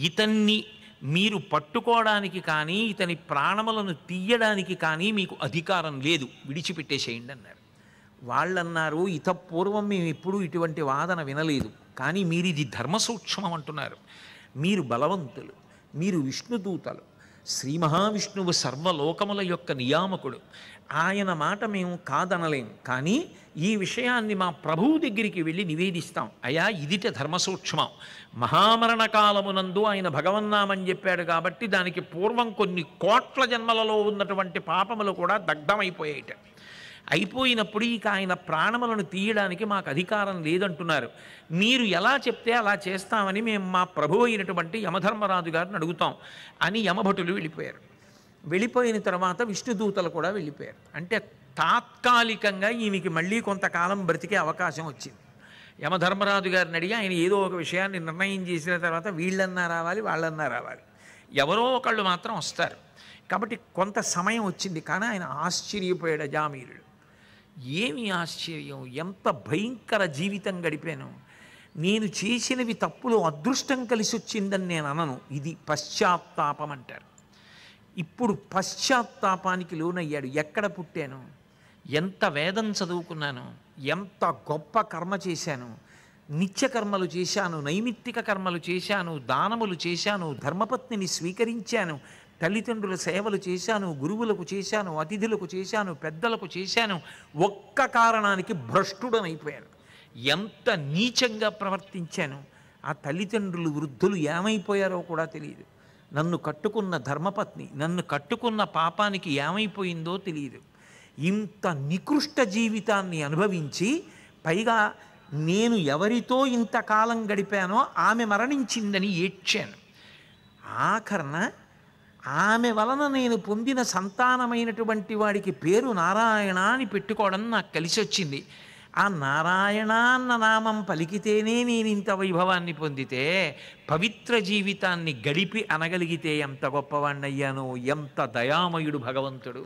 ఇతన్ని మీరు పట్టుకోవడానికి కానీ ఇతని ప్రాణములను తీయడానికి కానీ మీకు అధికారం లేదు, విడిచిపెట్టేసేయండి అన్నారు. వాళ్ళన్నారు ఇతపూర్వం మేము ఎప్పుడూ ఇటువంటి వాదన వినలేదు, కానీ మీరు ఇది ధర్మసూక్ష్మం అంటున్నారు. మీరు బలవంతులు, మీరు విష్ణుదూతలు, శ్రీ మహావిష్ణువు సర్వలోకముల యొక్క నియామకుడు. ఆయన మాట మేము కాదనలేం, కానీ ఈ విషయాన్ని మా ప్రభువు దగ్గరికి వెళ్ళి నివేదిస్తాం. అయా ఇదిట ధర్మసూక్ష్మం. మహామరణ కాలమునందు ఆయన భగవన్నామని చెప్పాడు కాబట్టి దానికి పూర్వం కొన్ని కోట్ల జన్మలలో ఉన్నటువంటి పాపములు కూడా దగ్ధమైపోయాయిట. అయిపోయినప్పుడు ఇక ఆయన ప్రాణములను తీయడానికి మాకు అధికారం లేదంటున్నారు. మీరు ఎలా చెప్తే అలా చేస్తామని మేము మా ప్రభువు అయినటువంటి యమధర్మరాజు గారిని అడుగుతాం అని యమభటులు వెళ్ళిపోయారు. వెళ్ళిపోయిన తర్వాత విష్ణుదూతలు కూడా వెళ్ళిపోయారు. అంటే తాత్కాలికంగా ఈయనకి మళ్ళీ కొంతకాలం బ్రతికే అవకాశం వచ్చింది. యమధర్మరాజు గారిని అడిగి ఆయన ఏదో ఒక విషయాన్ని నిర్ణయం చేసిన తర్వాత వీళ్ళన్నా రావాలి, వాళ్ళన్నా రావాలి, ఎవరో ఒకళ్ళు మాత్రం వస్తారు. కాబట్టి కొంత సమయం వచ్చింది. కానీ ఆయన ఆశ్చర్యపోయాడు అజామీరుడు. ఏమి ఆశ్చర్యం, ఎంత భయంకర జీవితం గడిపాను, నేను చేసినవి తప్పులు అదృష్టం కలిసి వచ్చిందని నేను అనను. ఇది పశ్చాత్తాపం అంటారు. ఇప్పుడు పశ్చాత్తాపానికి లోనయ్యాడు. ఎక్కడ పుట్టాను, ఎంత వేదం చదువుకున్నాను, ఎంత గొప్ప కర్మ చేశాను, నిత్యకర్మలు చేశాను, నైమిత్తిక కర్మలు చేశాను, దానములు చేశాను, ధర్మపత్నిని స్వీకరించాను, తల్లిదండ్రుల సేవలు చేశాను, గురువులకు చేశాను, అతిథులకు చేశాను, పెద్దలకు చేశాను. ఒక్క కారణానికి భ్రష్టుడనైపోయాను. ఎంత నీచంగా ప్రవర్తించాను. ఆ తల్లిదండ్రులు వృద్ధులు ఏమైపోయారో కూడా తెలియదు. నన్ను కట్టుకున్న ధర్మపత్ని నన్ను కట్టుకున్న పాపానికి ఏమైపోయిందో తెలియదు. ఇంత నికృష్ట జీవితాన్ని అనుభవించి పైగా నేను ఎవరితో ఇంతకాలం గడిపానో ఆమె మరణించిందని ఏడ్చాను. ఆఖరణ ఆమె వలన నేను పొందిన సంతానమైనటువంటి వాడికి పేరు నారాయణ అని పెట్టుకోవడం నాకు కలిసి వచ్చింది. ఆ నారాయణ అన్న నామం పలికితేనే నేను ఇంత వైభవాన్ని పొందితే పవిత్ర జీవితాన్ని గడిపి అనగలిగితే ఎంత గొప్పవాణ్ణయ్యాను, ఎంత దయామయుడు భగవంతుడు.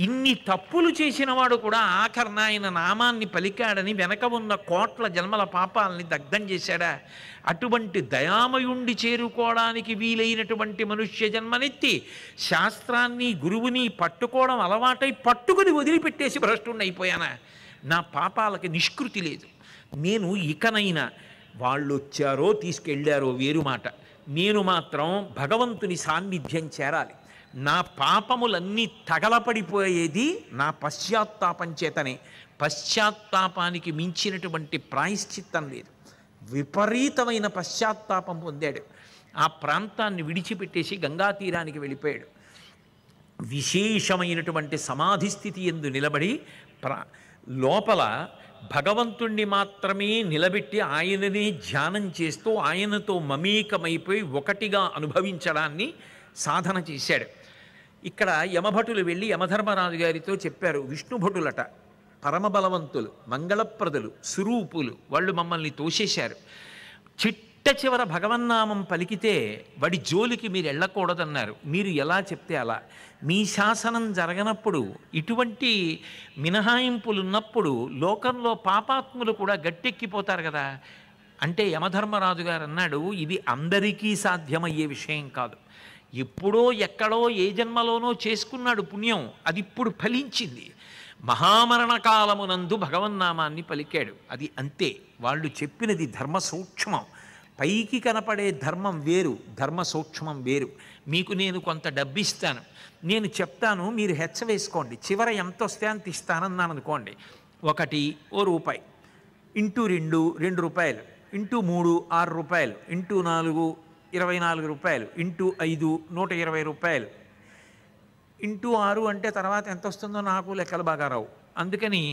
ఇన్ని తప్పులు చేసినవాడు కూడా ఆఖరణ ఆయన నామాన్ని పలికాడని వెనక ఉన్న కోట్ల జన్మల పాపాలని దగ్ధం చేశాడా? అటువంటి దయామయుండి చేరుకోవడానికి వీలైనటువంటి మనుష్య జన్మనెత్తి శాస్త్రాన్ని గురువుని పట్టుకోవడం అలవాటై పట్టుకుని వదిలిపెట్టేసి భ్రష్టుణ్ణి అయిపోయానా? నా పాపాలకి నిష్కృతి లేదు. నేను ఇకనైనా వాళ్ళు వచ్చారో తీసుకెళ్ళారో వేరు మాట, నేను మాత్రం భగవంతుని సాన్నిధ్యం చేరాలి. నా పాపములన్నీ తగలపడిపోయేది నా పశ్చాత్తాపం చేతనే. పశ్చాత్తాపానికి మించినటువంటి ప్రాయశ్చిత్తం లేదు. విపరీతమైన పశ్చాత్తాపం పొందాడు. ఆ ప్రాంతాన్ని విడిచిపెట్టేసి గంగా తీరానికి వెళ్ళిపోయాడు. విశేషమైనటువంటి సమాధి స్థితి యందు నిలబడి లోపల భగవంతుణ్ణి మాత్రమే నిలబెట్టి ఆయననే ధ్యానం చేస్తూ ఆయనతో మమేకమైపోయి ఒకటిగా అనుభవించడాన్ని సాధన చేశాడు. ఇక్కడ యమభటులు వెళ్ళి యమధర్మరాజు గారితో చెప్పారు, విష్ణుభటులట పరమబలవంతులు, మంగళప్రదులు, సురూపులు, వాళ్ళు మమ్మల్ని తోసేశారు. చిట్ట చివర భగవన్నామం పలికితే వాడి జోలికి మీరు వెళ్ళకూడదన్నారు. మీరు ఎలా చెప్తే అలా. మీ శాసనం జరగనప్పుడు, ఇటువంటి మినహాయింపులు ఉన్నప్పుడు లోకంలో పాపాత్ములు కూడా గట్టెక్కిపోతారు కదా. అంటే యమధర్మరాజు గారు అన్నాడు, ఇది అందరికీ సాధ్యమయ్యే విషయం కాదు. ఎప్పుడో ఎక్కడో ఏ జన్మలోనో చేసుకున్నాడు పుణ్యం, అది ఇప్పుడు ఫలించింది. మహామరణ కాలమునందు భగవన్నామాన్ని పలికాడు, అది అంతే. వాళ్ళు చెప్పినది ధర్మ సూక్ష్మం. పైకి కనపడే ధర్మం వేరు, ధర్మ సూక్ష్మం వేరు. మీకు నేను కొంత డబ్బిస్తాను, నేను చెప్తాను, మీరు హెచ్చ వేసుకోండి, చివర ఎంత వస్తే అంత ఇస్తానన్నాను అనుకోండి. 1 రూపాయి, ఇంటూ 2 2 రూపాయలు, ఇంటూ 3 6 రూపాయలు, ఇంటూ 4 24 రూపాయలు, ఇంటూ 5 120 రూపాయలు, ఇంటూ 6 అంటే తర్వాత ఎంత వస్తుందో నాకు లెక్కలు బాగా రావు. అందుకని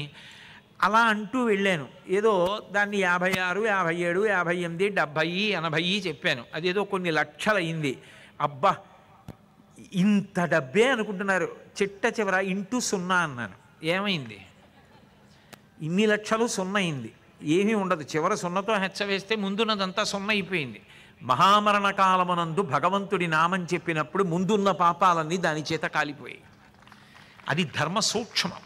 అలా అంటూ వెళ్ళాను. ఏదో దాన్ని 56 57 58 70 80 చెప్పాను. అదేదో కొన్ని లక్షలు అయింది. అబ్బా ఇంత డబ్బే అనుకుంటున్నారు. చిట్ట చివర ఇంటూ 0 అన్నాను. ఏమైంది? ఇన్ని లక్షలు 0 అయింది. ఏమీ ఉండదు. చివర 0తో హెచ్చ వేస్తే ముందున్నదంతా 0 అయిపోయింది. మహామరణ కాలమునందు భగవంతుడి నామం చెప్పినప్పుడు ముందున్న పాపాలన్నీ దాని చేత కాలిపోయాయి. అది ధర్మ సూక్ష్మం.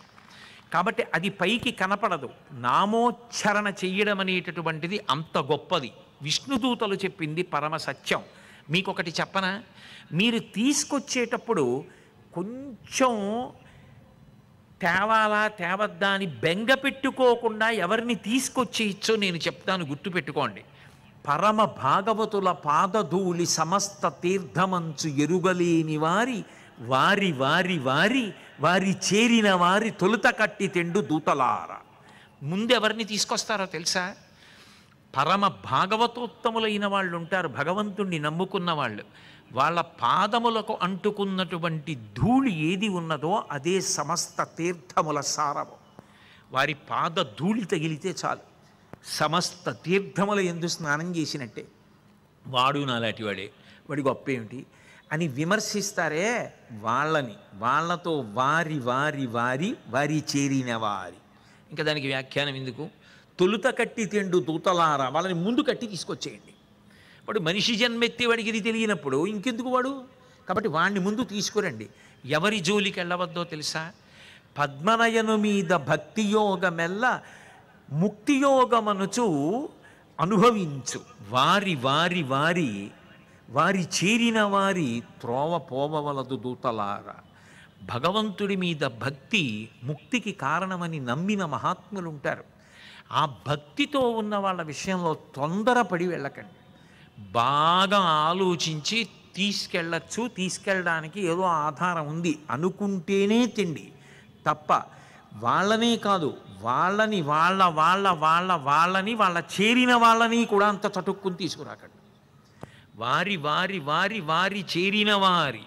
కాబట్టి అది పైకి కనపడదు. నామోచ్చరణ చెయ్యడం అనేటటువంటిది అంత గొప్పది. విష్ణుదూతలు చెప్పింది పరమ సత్యం. మీకొకటి చెప్పనా? మీరు తీసుకొచ్చేటప్పుడు కొంచెం తేవాలా తేవద్దా అని బెంగ పెట్టుకోకుండా ఎవరిని తీసుకొచ్చేయచ్చో నేను చెప్తాను, గుర్తుపెట్టుకోండి. పరమ భాగవతుల పాదధూళి సమస్త తీర్థమంచు ఎరుగలేని వారి వారి వారి వారి వారి చేరిన వారి తొలుత కట్టి తెండు దూతలార. ముందెవరిని తీసుకొస్తారో తెలుసా? పరమ భాగవతోత్తములైన వాళ్ళు ఉంటారు, భగవంతుణ్ణి నమ్ముకున్న వాళ్ళు. వాళ్ళ పాదములకు అంటుకున్నటువంటి ధూళి ఏది ఉన్నదో అదే సమస్త తీర్థముల సారము. వారి పాద ధూళి తగిలితే చాలు, సమస్త తీర్థముల యందు స్నానం చేసినట్టే. వాడు నాలాంటి వాడే, వాడి గొప్ప ఏమిటి అని విమర్శిస్తారే వాళ్ళని, వాళ్ళతో వారి వారి వారి వారి చేరిన వారి. ఇంకా దానికి వ్యాఖ్యానం ఎందుకు? తొలుత కట్టి తెండు దూతలారా, వాళ్ళని ముందు కట్టి తీసుకొచ్చేయండి. వాడు మనిషి జన్మెత్తి, వాడికి ఇది తెలియనప్పుడు ఇంకెందుకు వాడు? కాబట్టి వాడిని ముందు తీసుకురండి. ఎవరి జోలికి వెళ్ళవద్దో తెలుసా? పద్మనయను మీద భక్తియోగమెల్ల ముక్తియోగమనుచు అనుభవించు వారి వారి వారి వారి చేరిన వారి త్రోవ పోవవలదు దూతలారా. భగవంతుడి మీద భక్తి ముక్తికి కారణమని నమ్మిన మహాత్ములు ఉంటారు. ఆ భక్తితో ఉన్న వాళ్ళ విషయంలో తొందరపడి వెళ్ళకండి. బాగా ఆలోచించి తీసుకెళ్ళచ్చు, తీసుకెళ్ళడానికి ఏదో ఆధారం ఉంది అనుకుంటేనే తిండి తప్ప, వాళ్ళనే కాదు వాళ్ళని వాళ్ళ వాళ్ళ వాళ్ళ వాళ్ళని వాళ్ళ చేరిన వాళ్ళని కూడా అంత చటుక్కుని తీసుకురాకండి. వారి వారి వారి వారి చేరిన వారి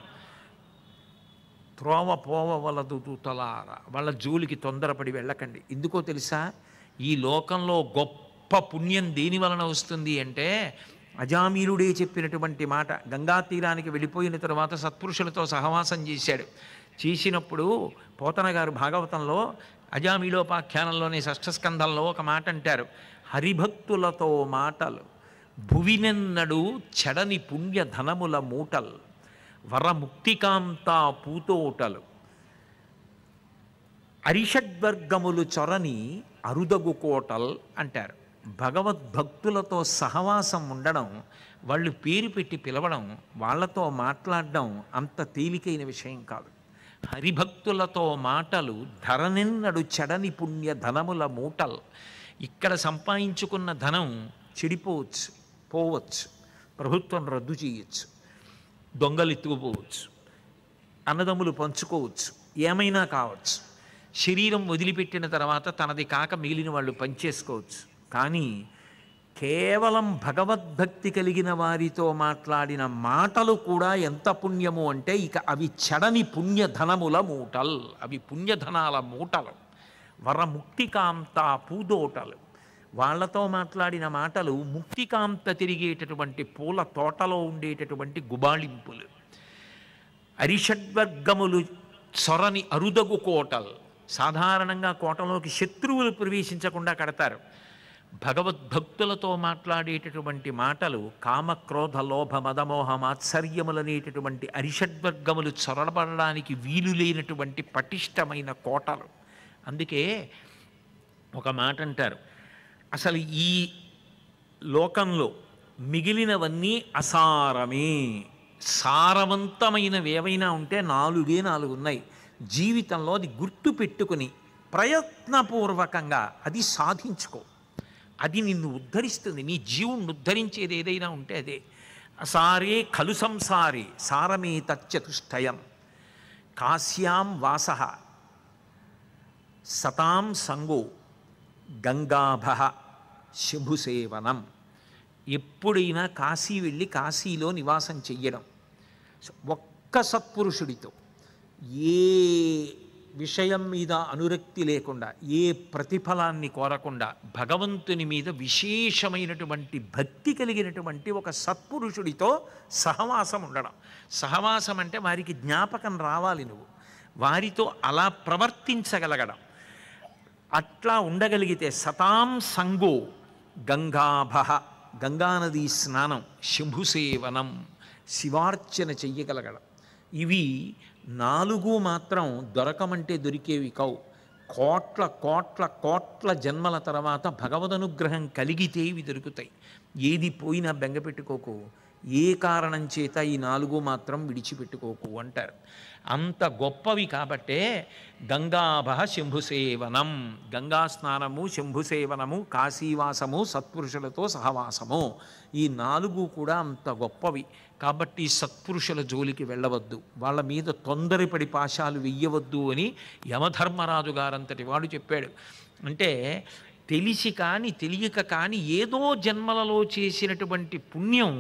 త్రోవ పోవవలదు దూతలారా, వాళ్ళ జోలికి తొందరపడి వెళ్ళకండి. ఎందుకో తెలుసా? ఈ లోకంలో గొప్ప పుణ్యం దేని వలన వస్తుంది అంటే, అజామీరుడే చెప్పినటువంటి మాట. గంగా తీరానికి వెళ్ళిపోయిన తరువాత సత్పురుషులతో సహవాసం చేసినప్పుడు పోతన గారు భాగవతంలో అజామీలోపాఖ్యానంలోని షష్ఠస్కంధంలో ఒక మాట అంటారు, హరిభక్తులతో మాటలు భువినెన్నడు చెడని పుణ్య ధనముల మూటల్ వరముక్తికాంతా పూతోటలు అరిషడ్వర్గములు చొరని అరుదగు కోటల్ అంటారు. భగవద్భక్తులతో సహవాసం ఉండడం, వాళ్ళు పేరు పెట్టి పిలవడం, వాళ్ళతో మాట్లాడడం అంత తేలికైన విషయం కాదు. హరిభక్తులతో మాటలు ధరనెన్నడు చెడని పుణ్య ధనముల మూటల్. ఇక్కడ సంపాదించుకున్న ధనం చెడిపోవచ్చు, పోవచ్చు, ప్రభుత్వం రద్దు చేయొచ్చు, దొంగలు ఎత్తుకుపోవచ్చు, అన్నదమ్ములు పంచుకోవచ్చు, ఏమైనా కావచ్చు. శరీరం వదిలిపెట్టిన తర్వాత తనది కాక మిగిలిన వాళ్ళు పనిచేసుకోవచ్చు. కానీ కేవలం భగవద్భక్తి కలిగిన వారితో మాట్లాడిన మాటలు కూడా ఎంత పుణ్యము అంటే, ఇక అవి చెడని పుణ్యధనముల మూటలు, అవి పుణ్యధనాల మూటలు. వరముక్తికాంత పూదోటలు, వాళ్లతో మాట్లాడిన మాటలు ముక్తికాంత తిరిగేటటువంటి పూల తోటలో ఉండేటటువంటి గుబాళింపులు. అరిషడ్వర్గములు చొరని అరుదగు కోటలు, సాధారణంగా కోటలోకి శత్రువులు ప్రవేశించకుండా కడతారు. భగవద్భక్తులతో మాట్లాడేటటువంటి మాటలు కామక్రోధ లోభ మదమోహ మాత్సర్యములనేటటువంటి అరిషడ్వర్గములు చొరబడడానికి వీలు లేనటువంటి పటిష్టమైన కోటలు. అందుకే ఒక మాట అంటారు, అసలు ఈ లోకంలో మిగిలినవన్నీ అసారమే, సారవంతమైనవి ఏవైనా ఉంటే నాలుగు ఉన్నాయి. జీవితంలో అది గుర్తు పెట్టుకుని ప్రయత్నపూర్వకంగా అది సాధించుకో. అది నిన్ను ఉద్ధరిస్తుంది. నీ జీవుణ్ణి ఉద్ధరించేది ఏదైనా ఉంటే అదే. అసారే ఖలు సంసారే సారమే తచ్చతుష్టయం కాశ్యాం వాస సతాం సంగో గంగాభ శుభుసేవనం. ఎప్పుడైనా కాశీ వెళ్ళి కాశీలో నివాసం చెయ్యడం, ఒక్క సత్పురుషుడితో ఏ విషయం మీద అనురక్తి లేకుండా, ఏ ప్రతిఫలాన్ని కోరకుండా, భగవంతుని మీద విశేషమైనటువంటి భక్తి కలిగినటువంటి ఒక సత్పురుషుడితో సహవాసం ఉండడం. సహవాసం అంటే వారికి జ్ఞాపకం రావాలి, నువ్వు వారితో అలా ప్రవర్తించగలగడం. అట్లా ఉండగలిగితే సతాం సంగో గంగాభ, గంగానదీ స్నానం, శంభుసేవనం, శివార్చన చెయ్యగలగడం. ఇవి 4 మాత్రం దొరకమంటే దొరికేవి కావు. కోట్ల కోట్ల కోట్ల జన్మల తర్వాత భగవదనుగ్రహం కలిగితే ఇవి దొరుకుతాయి. ఏది పోయినా బెంగపెట్టుకోకు, ఏ కారణం చేత ఈ 4 మాత్రం విడిచిపెట్టుకోకు అంటారు. అంత గొప్పవి కాబట్టే గంగాభ శంభుసేవనం, గంగా స్నానము, శంభుసేవనము, కాశీవాసము, సత్పురుషులతో సహవాసము, ఈ 4 కూడా అంత గొప్పవి. కాబట్టి సత్పురుషుల జోలికి వెళ్ళవద్దు, వాళ్ళ మీద తొందరపడి పాశాలు వెయ్యవద్దు అని యమధర్మరాజు గారంతటి వాడు చెప్పాడు. అంటే తెలిసి కానీ తెలియక కానీ ఏదో జన్మలలో చేసినటువంటి పుణ్యం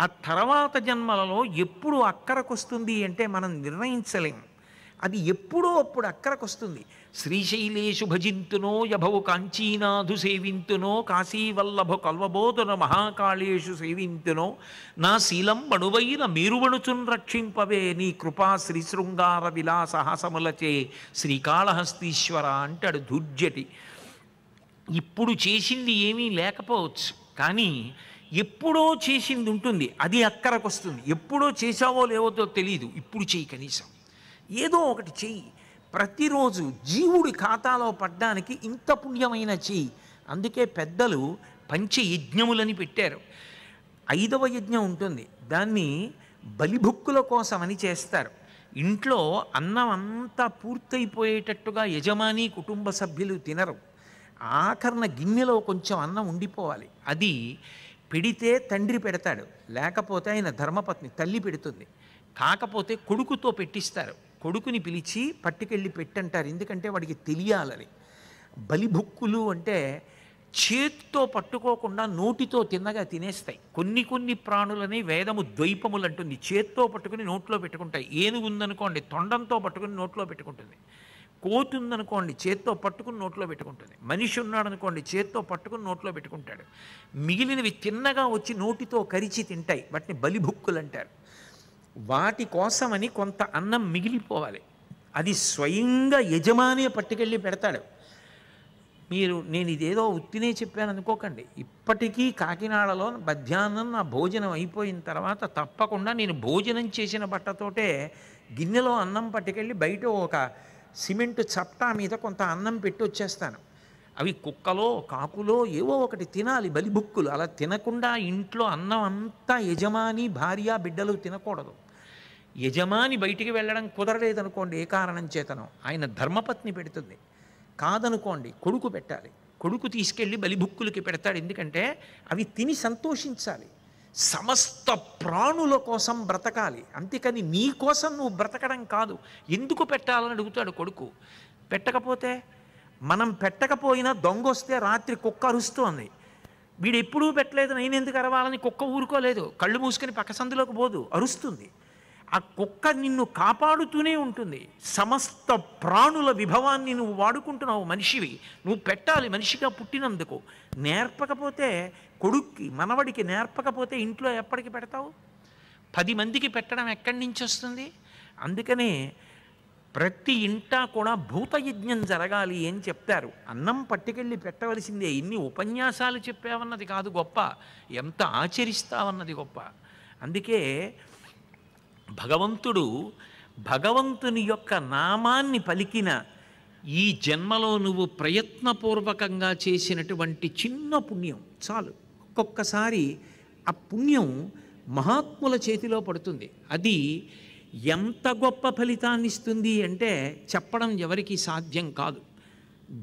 ఆ తర్వాత జన్మలలో ఎప్పుడు అక్కరకొస్తుంది అంటే మనం నిర్ణయించలేం. అది ఎప్పుడో అప్పుడు అక్కరకొస్తుంది. శ్రీశైలేషు భజింతునో యభవు కాంచీనాథు సేవింతునో కాశీవల్లభ కల్వబోధన మహాకాళేషు సేవింతునో నా శీలం బడువైన మీరువణుచున్ రక్షింపవే నీ కృపా శ్రీశృంగార విలాసహాసములచే శ్రీకాళహస్తీశ్వర అంటాడు దుర్జటి. ఇప్పుడు చేసింది ఏమీ లేకపోవచ్చు, కానీ ఎప్పుడో చేసింది ఉంటుంది, అది అక్కరకొస్తుంది. ఎప్పుడో చేసావో లేవో తెలియదు, ఇప్పుడు చెయ్యి, కనీసం ఏదో ఒకటి చెయ్యి. ప్రతిరోజు జీవుడి ఖాతాలో పడ్డానికి ఇంత పుణ్యమైన చెయ్యి. అందుకే పెద్దలు పంచయజ్ఞములని పెట్టారు. 5వ యజ్ఞం ఉంటుంది, దాన్ని బలిభుక్కుల కోసమని చేస్తారు. ఇంట్లో అన్నం అంతా పూర్తయిపోయేటట్టుగా యజమాని కుటుంబ సభ్యులు తినరు. ఆఖరణ గిన్నెలో కొంచెం అన్నం ఉండిపోవాలి. అది పెడితే తండ్రి పెడతాడు, లేకపోతే ఆయన ధర్మపత్ని తల్లి పెడుతుంది. కాకపోతే కొడుకుతో పెట్టిస్తారు. కొడుకుని పిలిచి పట్టుకెళ్ళి పెట్టంటారు, ఎందుకంటే వాడికి తెలియాలని. బలిభుక్కులు అంటే చేతితో పట్టుకోకుండా నోటితో తిన్నగా తినేస్తాయి. కొన్ని ప్రాణులని వేదము ద్వైపములు అంటుంది, చేత్తో పట్టుకుని నోట్లో పెట్టుకుంటాయి. ఏనుగు ఉందనుకోండి తొండంతో పట్టుకుని నోట్లో పెట్టుకుంటుంది. కోతి ఉందనుకోండి చేత్తో పట్టుకుని నోట్లో పెట్టుకుంటుంది. మనిషి ఉన్నాడు అనుకోండి చేత్తో పట్టుకుని నోట్లో పెట్టుకుంటాడు. మిగిలినవి తిన్నగా వచ్చి నోటితో కరిచి తింటాయి, వాటిని బలిభుక్కులు అంటారు. వాటి కోసమని కొంత అన్నం మిగిలిపోవాలి. అది స్వయంగా యజమానే పట్టుకెళ్ళి పెడతాడు. నేను ఇదేదో ఉత్తినే చెప్పాను అనుకోకండి. ఇప్పటికీ కాకినాడలో మధ్యాహ్నం నా భోజనం అయిపోయిన తర్వాత తప్పకుండా నేను భోజనం చేసిన బట్టతోటే గిన్నెలో అన్నం పట్టుకెళ్ళి బయట ఒక సిమెంట్ చప్టా మీద కొంత అన్నం పెట్టి వచ్చేస్తాను. అవి కుక్కలో కాకులో ఏవో ఒకటి తినాలి, బలిభుక్కులు. అలా తినకుండా ఇంట్లో అన్నం అంతా యజమాని భార్య బిడ్డలు తినకూడదు. యజమాని బయటికి వెళ్ళడం కుదరలేదనుకోండి, ఏ కారణం చేతనో ఆయన ధర్మపత్ని పెడుతుంది. కాదనుకోండి కొడుకు పెట్టాలి. కొడుకు తీసుకెళ్ళి బలిభుక్కులకి పెడతాడు, ఎందుకంటే అవి తిని సంతోషించాలి. సమస్త ప్రాణుల కోసం బ్రతకాలి, అంతేకాని నీ కోసం నువ్వు బ్రతకడం కాదు. ఎందుకు పెట్టాలని అడుగుతాడు కొడుకు. పెట్టకపోతే, మనం పెట్టకపోయినా దొంగ వస్తే రాత్రి కుక్క అరుస్తోంది, వీడు ఎప్పుడూ పెట్టలేదు నేను ఎందుకు అరవాలని కుక్క ఊరుకోలేదు, కళ్ళు మూసుకొని పక్క సందులోకి పోదు, అరుస్తుంది. ఆ కుక్క నిన్ను కాపాడుతూనే ఉంటుంది. సమస్త ప్రాణుల విభవాన్ని నువ్వు వాడుకుంటున్నావు, మనిషివి. నువ్వు పెట్టాలి మనిషిగా పుట్టినందుకు. నేర్పకపోతే కొడుక్కి మనవడికి నేర్పకపోతే ఇంట్లో ఎప్పటికి పెడతావు? 10 మందికి పెట్టడం ఎక్కడి నుంచి వస్తుంది? అందుకనే ప్రతి ఇంటా కూడా భూతయజ్ఞం జరగాలి అని చెప్తారు. అన్నం పట్టుకెళ్ళి పెట్టవలసిందే. ఇన్ని ఉపన్యాసాలు చెప్పావన్నది కాదు గొప్ప, ఎంత ఆచరిస్తావన్నది గొప్ప. అందుకే భగవంతుని యొక్క నామాన్ని పలికిన ఈ జన్మలో నువ్వు ప్రయత్నపూర్వకంగా చేసినటువంటి చిన్న పుణ్యం చాలు. ఒక్కొక్కసారి ఆ పుణ్యం మహాత్ముల చేతిలో పడుతుంది. అది ఎంత గొప్ప ఫలితాన్ని ఇస్తుంది అంటే చెప్పడం ఎవరికి సాధ్యం కాదు.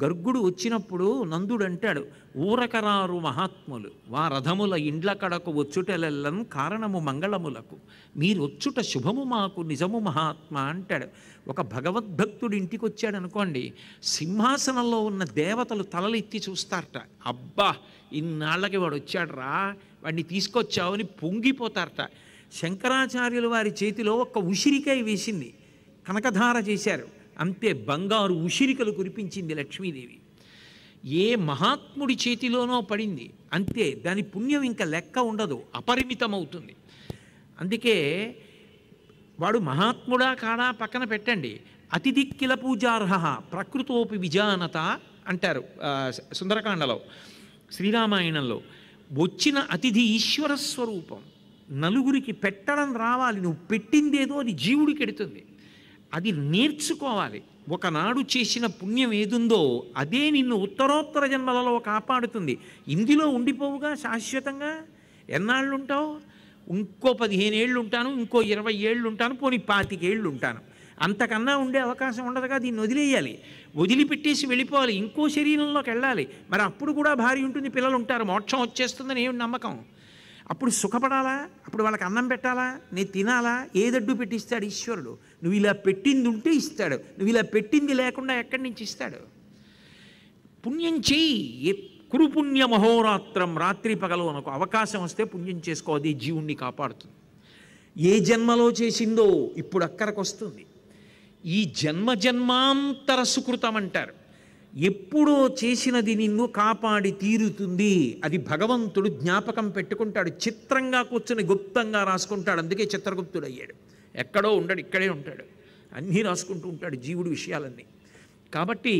గర్గుడు వచ్చినప్పుడు నందుడు అంటాడు, ఊరకరారు మహాత్ములు వారథముల ఇండ్ల కడకు వచ్చుటలెల్లం కారణము మంగళములకు మీరొచ్చుట శుభము మాకు నిజము మహాత్మ అంటాడు. ఒక భగవద్భక్తుడు ఇంటికి వచ్చాడు అనుకోండి, సింహాసనంలో ఉన్న దేవతలు తలలెత్తి చూస్తారట. అబ్బా, ఇన్నాళ్ళకి వాడు వచ్చాడు రా, వాడిని తీసుకొచ్చావని పొంగిపోతారట. శంకరాచార్యుల వారి చేతిలో ఒక్క ఉసిరికాయ వేసింది, కనకధార చేశారు, అంతే బంగారు ఉసిరికలు కురిపించింది లక్ష్మీదేవి. ఏ మహాత్ముడి చేతిలోనో పడింది అంతే, దాని పుణ్యం ఇంకా లెక్క ఉండదు, అపరిమితమవుతుంది. అందుకే వాడు మహాత్ముడా కాడా పక్కన పెట్టండి, అతిథిక్కిల పూజార్హ ప్రకృతోపి విజానత అంటారు సుందరకాండలో, శ్రీరామాయణంలో. వచ్చిన అతిథి ఈశ్వర స్వరూపం, నలుగురికి పెట్టడం రావాలి. నువ్వు పెట్టిందేదో అది జీవుడికి ఎడుతుంది, అది నేర్చుకోవాలి. ఒకనాడు చేసిన పుణ్యం ఏదుందో అదే నిన్ను ఉత్తరోత్తర జన్మలలో కాపాడుతుంది. ఇందులో ఉండిపోవుగా శాశ్వతంగా. ఎన్నాళ్ళు ఉంటావు? ఇంకో 15 ఏళ్ళు ఉంటాను, ఇంకో 20 ఏళ్ళు ఉంటాను, పోనీ 25 ఏళ్ళు ఉంటాను, అంతకన్నా ఉండే అవకాశం ఉండదుగా. దీన్ని వదిలేయాలి, వదిలిపెట్టేసి వెళ్ళిపోవాలి, ఇంకో శరీరంలోకి వెళ్ళాలి. మరి అప్పుడు కూడా భార్య ఉంటుంది, పిల్లలు ఉంటారు, మోక్షం వచ్చేస్తుందని ఏమి నమ్మకం? అప్పుడు సుఖపడాలా? అప్పుడు వాళ్ళకి అన్నం పెట్టాలా? నేను తినాలా? ఏదడ్డు పెట్టిస్తాడు ఈశ్వరుడు? నువ్వు ఇలా పెట్టింది ఉంటే ఇస్తాడు, నువ్వు ఇలా పెట్టింది లేకుండా ఎక్కడి నుంచి ఇస్తాడు? పుణ్యం చెయ్యి, కురు పుణ్య మహోరాత్రం, రాత్రి పగలు అనకు అవకాశం వస్తే పుణ్యం చేసుకో, అది జీవుణ్ణి కాపాడుతుంది. ఏ జన్మలో చేసిందో ఇప్పుడు అక్కడికి వస్తుంది. ఈ జన్మాంతర సుకృతం అంటారు. ఎప్పుడో చేసినది నిన్ను కాపాడి తీరుతుంది. అది భగవంతుడు జ్ఞాపకం పెట్టుకుంటాడు, చిత్రంగా కూర్చొని గుప్తంగా రాసుకుంటాడు. అందుకే చిత్రగుప్తుడు అయ్యాడు. ఎక్కడో ఉండడు, ఇక్కడే ఉంటాడు, అన్నీ రాసుకుంటూ ఉంటాడు జీవుడి విషయాలన్నీ. కాబట్టి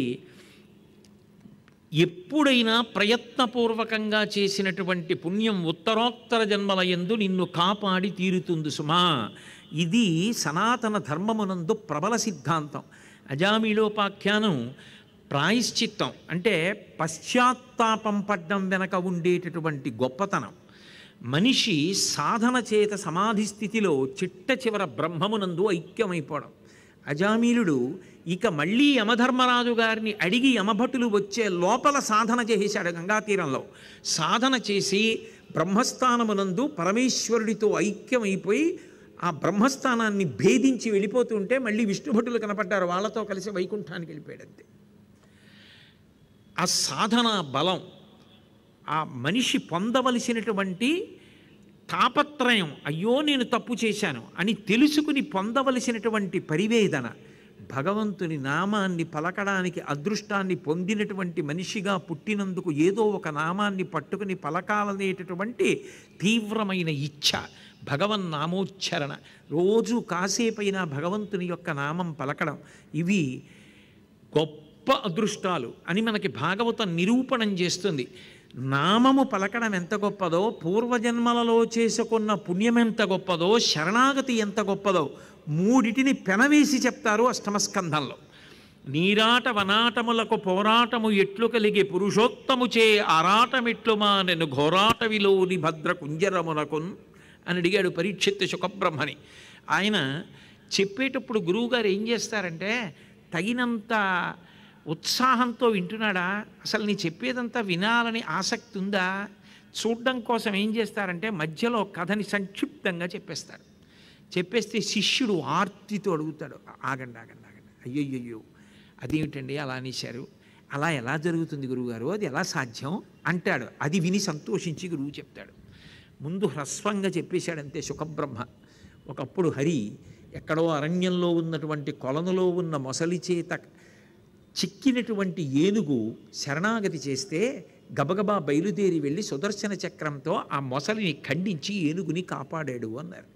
ఎప్పుడైనా ప్రయత్నపూర్వకంగా చేసినటువంటి పుణ్యం ఉత్తరోత్తర జన్మల యందు నిన్ను కాపాడి తీరుతుంది సుమా. ఇది సనాతన ధర్మమునందు ప్రబల సిద్ధాంతం. అజామిళోపాఖ్యానం ప్రాయశ్చిత్తం అంటే పశ్చాత్తాపం పడ్డం వెనక ఉండేటటువంటి గొప్పతనం. మనిషి సాధన చేత సమాధి స్థితిలో చిట్ట చివర బ్రహ్మమునందు ఐక్యమైపోవడం. అజామీలుడు ఇక మళ్ళీ యమధర్మరాజు గారిని అడిగి యమభటులు వచ్చే లోపల సాధన చేశాడు. గంగాతీరంలో సాధన చేసి బ్రహ్మస్థానమునందు పరమేశ్వరుడితో ఐక్యమైపోయి ఆ బ్రహ్మస్థానాన్ని భేదించి వెళ్ళిపోతుంటే మళ్ళీ విష్ణుభటులు కనపడ్డారు, వాళ్ళతో కలిసి వైకుంఠానికి వెళ్ళిపోయాడంతే. ఆ సాధన బలం, ఆ మనిషి పొందవలసినటువంటి తాపత్రయం, అయ్యో నేను తప్పు చేశాను అని తెలుసుకుని పొందవలసినటువంటి పరివేదన, భగవంతుని నామాన్ని పలకడానికి అదృష్టాన్ని పొందినటువంటి మనిషిగా పుట్టినందుకు ఏదో ఒక నామాన్ని పట్టుకుని పలకాలనేటటువంటి తీవ్రమైన ఇచ్ఛ, భగవన్నామోచ్చరణ, రోజు కాసేపైనా భగవంతుని యొక్క నామం పలకడం, ఇవి గొప్ప అదృష్టాలు అని మనకి భాగవతం నిరూపణం చేస్తుంది. నామము పలకడం ఎంత గొప్పదో, పూర్వజన్మలలో చేసుకున్న పుణ్యం ఎంత గొప్పదో, శరణాగతి ఎంత గొప్పదో, మూడిటిని పెనవేసి చెప్తారు అష్టమస్కంధంలో. నీరాట వనాటములకు పోరాటము ఎట్లు కలిగి పురుషోత్తముచే ఆరాటమెట్లు మానెను ఘోరాటవిలోని భద్ర కుంజరమునకున్ అని అడిగాడు పరీక్షిత్ శుకబ్రహ్మని. ఆయన చెప్పేటప్పుడు గురువుగారు ఏం చేస్తారంటే, తగినంత ఉత్సాహంతో వింటున్నాడా, అసలు నీ చెప్పేదంతా వినాలని ఆసక్తి ఉందా, చూడడం కోసం ఏం చేస్తారంటే మధ్యలో కథని సంక్షిప్తంగా చెప్పేస్తారు. చెప్పేస్తే శిష్యుడు ఆర్తితో అడుగుతాడు, ఆగండి ఆగండి ఆగండి, అయ్యయ్యో అదేమిటండి అలా అనేశారు, అలా ఎలా జరుగుతుంది గురువుగారు, అది ఎలా సాధ్యం అంటాడు. అది విని సంతోషించి గురువు చెప్తాడు. ముందు హ్రస్వంగా చెప్పేశాడంతే శుకబ్రహ్మ. ఒకప్పుడు హరి ఎక్కడో అరణ్యంలో ఉన్నటువంటి కొలనులో ఉన్న మొసలి చేత చిక్కినటువంటి ఏనుగు శరణాగతి చేస్తే గబగబా బయలుదేరి వెళ్ళి సుదర్శన చక్రంతో ఆ మొసలిని ఖండించి ఏనుగుని కాపాడాడు అన్నారు.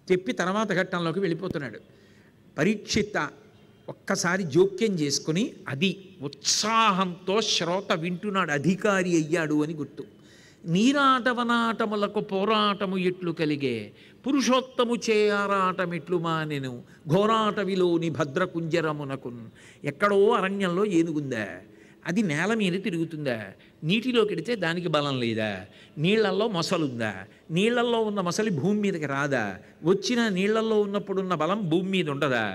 చెప్పి తర్వాత ఘట్టంలోకి వెళ్ళిపోతున్నాడు. పరీక్షిత, ఒక్కసారి జోక్యం చేసుకుని అది ఉత్సాహంతో శ్రోత వింటున్నాడు, అధికారి అయ్యాడు అని గుర్తు. నీరాటవనాటములకు పోరాటము ఎట్లు కలిగే, పురుషోత్తము చేయారాటమిట్లు మానెను, ఘోరాటవిలోని భద్రకుంజరమునకున్. ఎక్కడో అరణ్యంలో ఏనుగుందా, అది నేల మీద తిరుగుతుందా, నీటిలోకి వెడితే దానికి బలం లేదా, నీళ్లల్లో మొసలుందా, నీళ్లల్లో ఉన్న మొసలి భూమి మీదకి రాదా, వచ్చిన నీళ్లల్లో ఉన్నప్పుడున్న బలం భూమి మీద ఉండదా,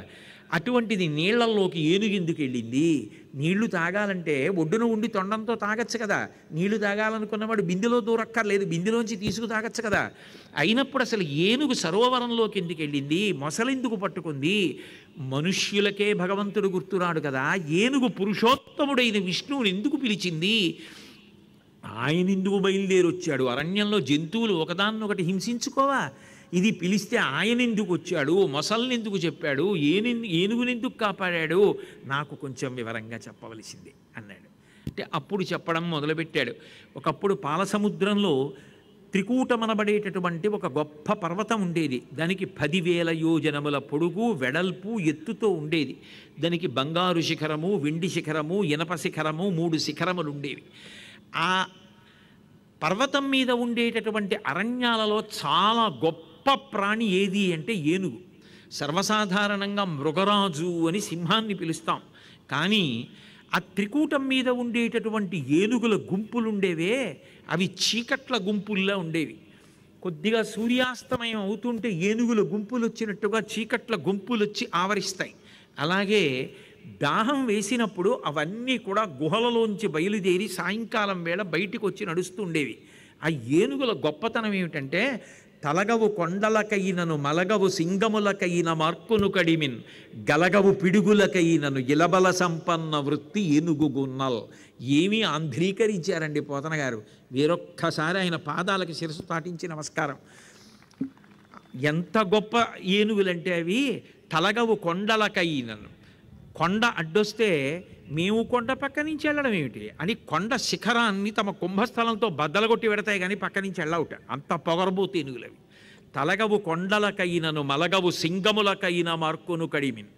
అటువంటిది నీళ్లల్లోకి ఏనుగు ఎందుకు వెళ్ళింది? నీళ్లు తాగాలంటే ఒడ్డున ఉండి తొండంతో తాగచ్చు కదా, నీళ్లు తాగాలనుకున్నవాడు బిందెలో దూరక్కర్లేదు, బిందెలోంచి తీసుకు తాగచ్చు కదా. అయినప్పుడు అసలు ఏనుగు సరోవరంలోకి ఎందుకు వెళ్ళింది, మొసలెందుకు పట్టుకుంది? మనుష్యులకే భగవంతుడు గుర్తురాడు కదా, ఏనుగు పురుషోత్తముడైన విష్ణువుని ఎందుకు పిలిచింది? ఆయన ఎందుకు బయలుదేరి వచ్చాడు? అరణ్యంలో జంతువులు ఒకదాన్నొకటి హింసించుకోవా? ఇది పిలిస్తే ఆయన ఎందుకు వచ్చాడు, మొసల్ని ఎందుకు చెప్పాడు, ఏనుగునెందుకు కాపాడాడు, నాకు కొంచెం వివరంగా చెప్పవలసింది అన్నాడు. అంటే అప్పుడు చెప్పడం మొదలుపెట్టాడు. ఒకప్పుడు పాలసముద్రంలో త్రికూటమనబడేటటువంటి ఒక గొప్ప పర్వతం ఉండేది. దానికి 10,000 యోజనముల పొడుగు వెడల్పు ఎత్తుతో ఉండేది. దానికి బంగారు శిఖరము, వెండి శిఖరము, ఇనప శిఖరము, 3 శిఖరములు ఉండేవి. ఆ పర్వతం మీద ఉండేటటువంటి అరణ్యాలలో చాలా గొప్ప ప్రాణి ఏది అంటే ఏనుగు. సర్వసాధారణంగా మృగరాజు అని సింహాన్ని పిలుస్తాం, కానీ ఆ త్రికూటం మీద ఉండేటటువంటి ఏనుగుల గుంపులుండేవే అవి చీకట్ల గుంపుల్లా ఉండేవి. కొద్దిగా సూర్యాస్తమయం అవుతుంటే ఏనుగుల గుంపులు వచ్చినట్టుగా చీకట్ల గుంపులు వచ్చి ఆవరిస్తాయి. అలాగే దాహం వేసినప్పుడు అవన్నీ కూడా గుహలలోంచి బయలుదేరి సాయంకాలం వేళ బయటికి వచ్చి నడుస్తూ ఉండేవి. ఆ ఏనుగుల గొప్పతనం ఏమిటంటే, తలగవు కొండలకైనను మలగవు సింగములకైన మార్కును కడిమిన్, గలగవు పిడుగులకైనను ఇలబల సంపన్న వృత్తి ఏనుగుగున్నల్. ఏమీ ఆంధ్రీకరించారండి పోతన గారు. వేరొక్కసారి ఆయన పాదాలకి శిరస్సు తాటించి నమస్కారం. ఎంత గొప్ప ఏనుగులంటే అవి, తలగవు కొండలకైనను, కొండ అడ్డొస్తే మేము కొండ పక్క నుంచి వెళ్ళడం ఏమిటి అని కొండ శిఖరాన్ని తమ కుంభస్థలంతో బద్దలగొట్టి పెడతాయి, కానీ పక్క నుంచి వెళ్ళవుట. అంత పొగరబోతు ఏనుగులవి. తలగవు కొండలకైనను మలగవు సింగములకైన మార్కును కడిమిన్.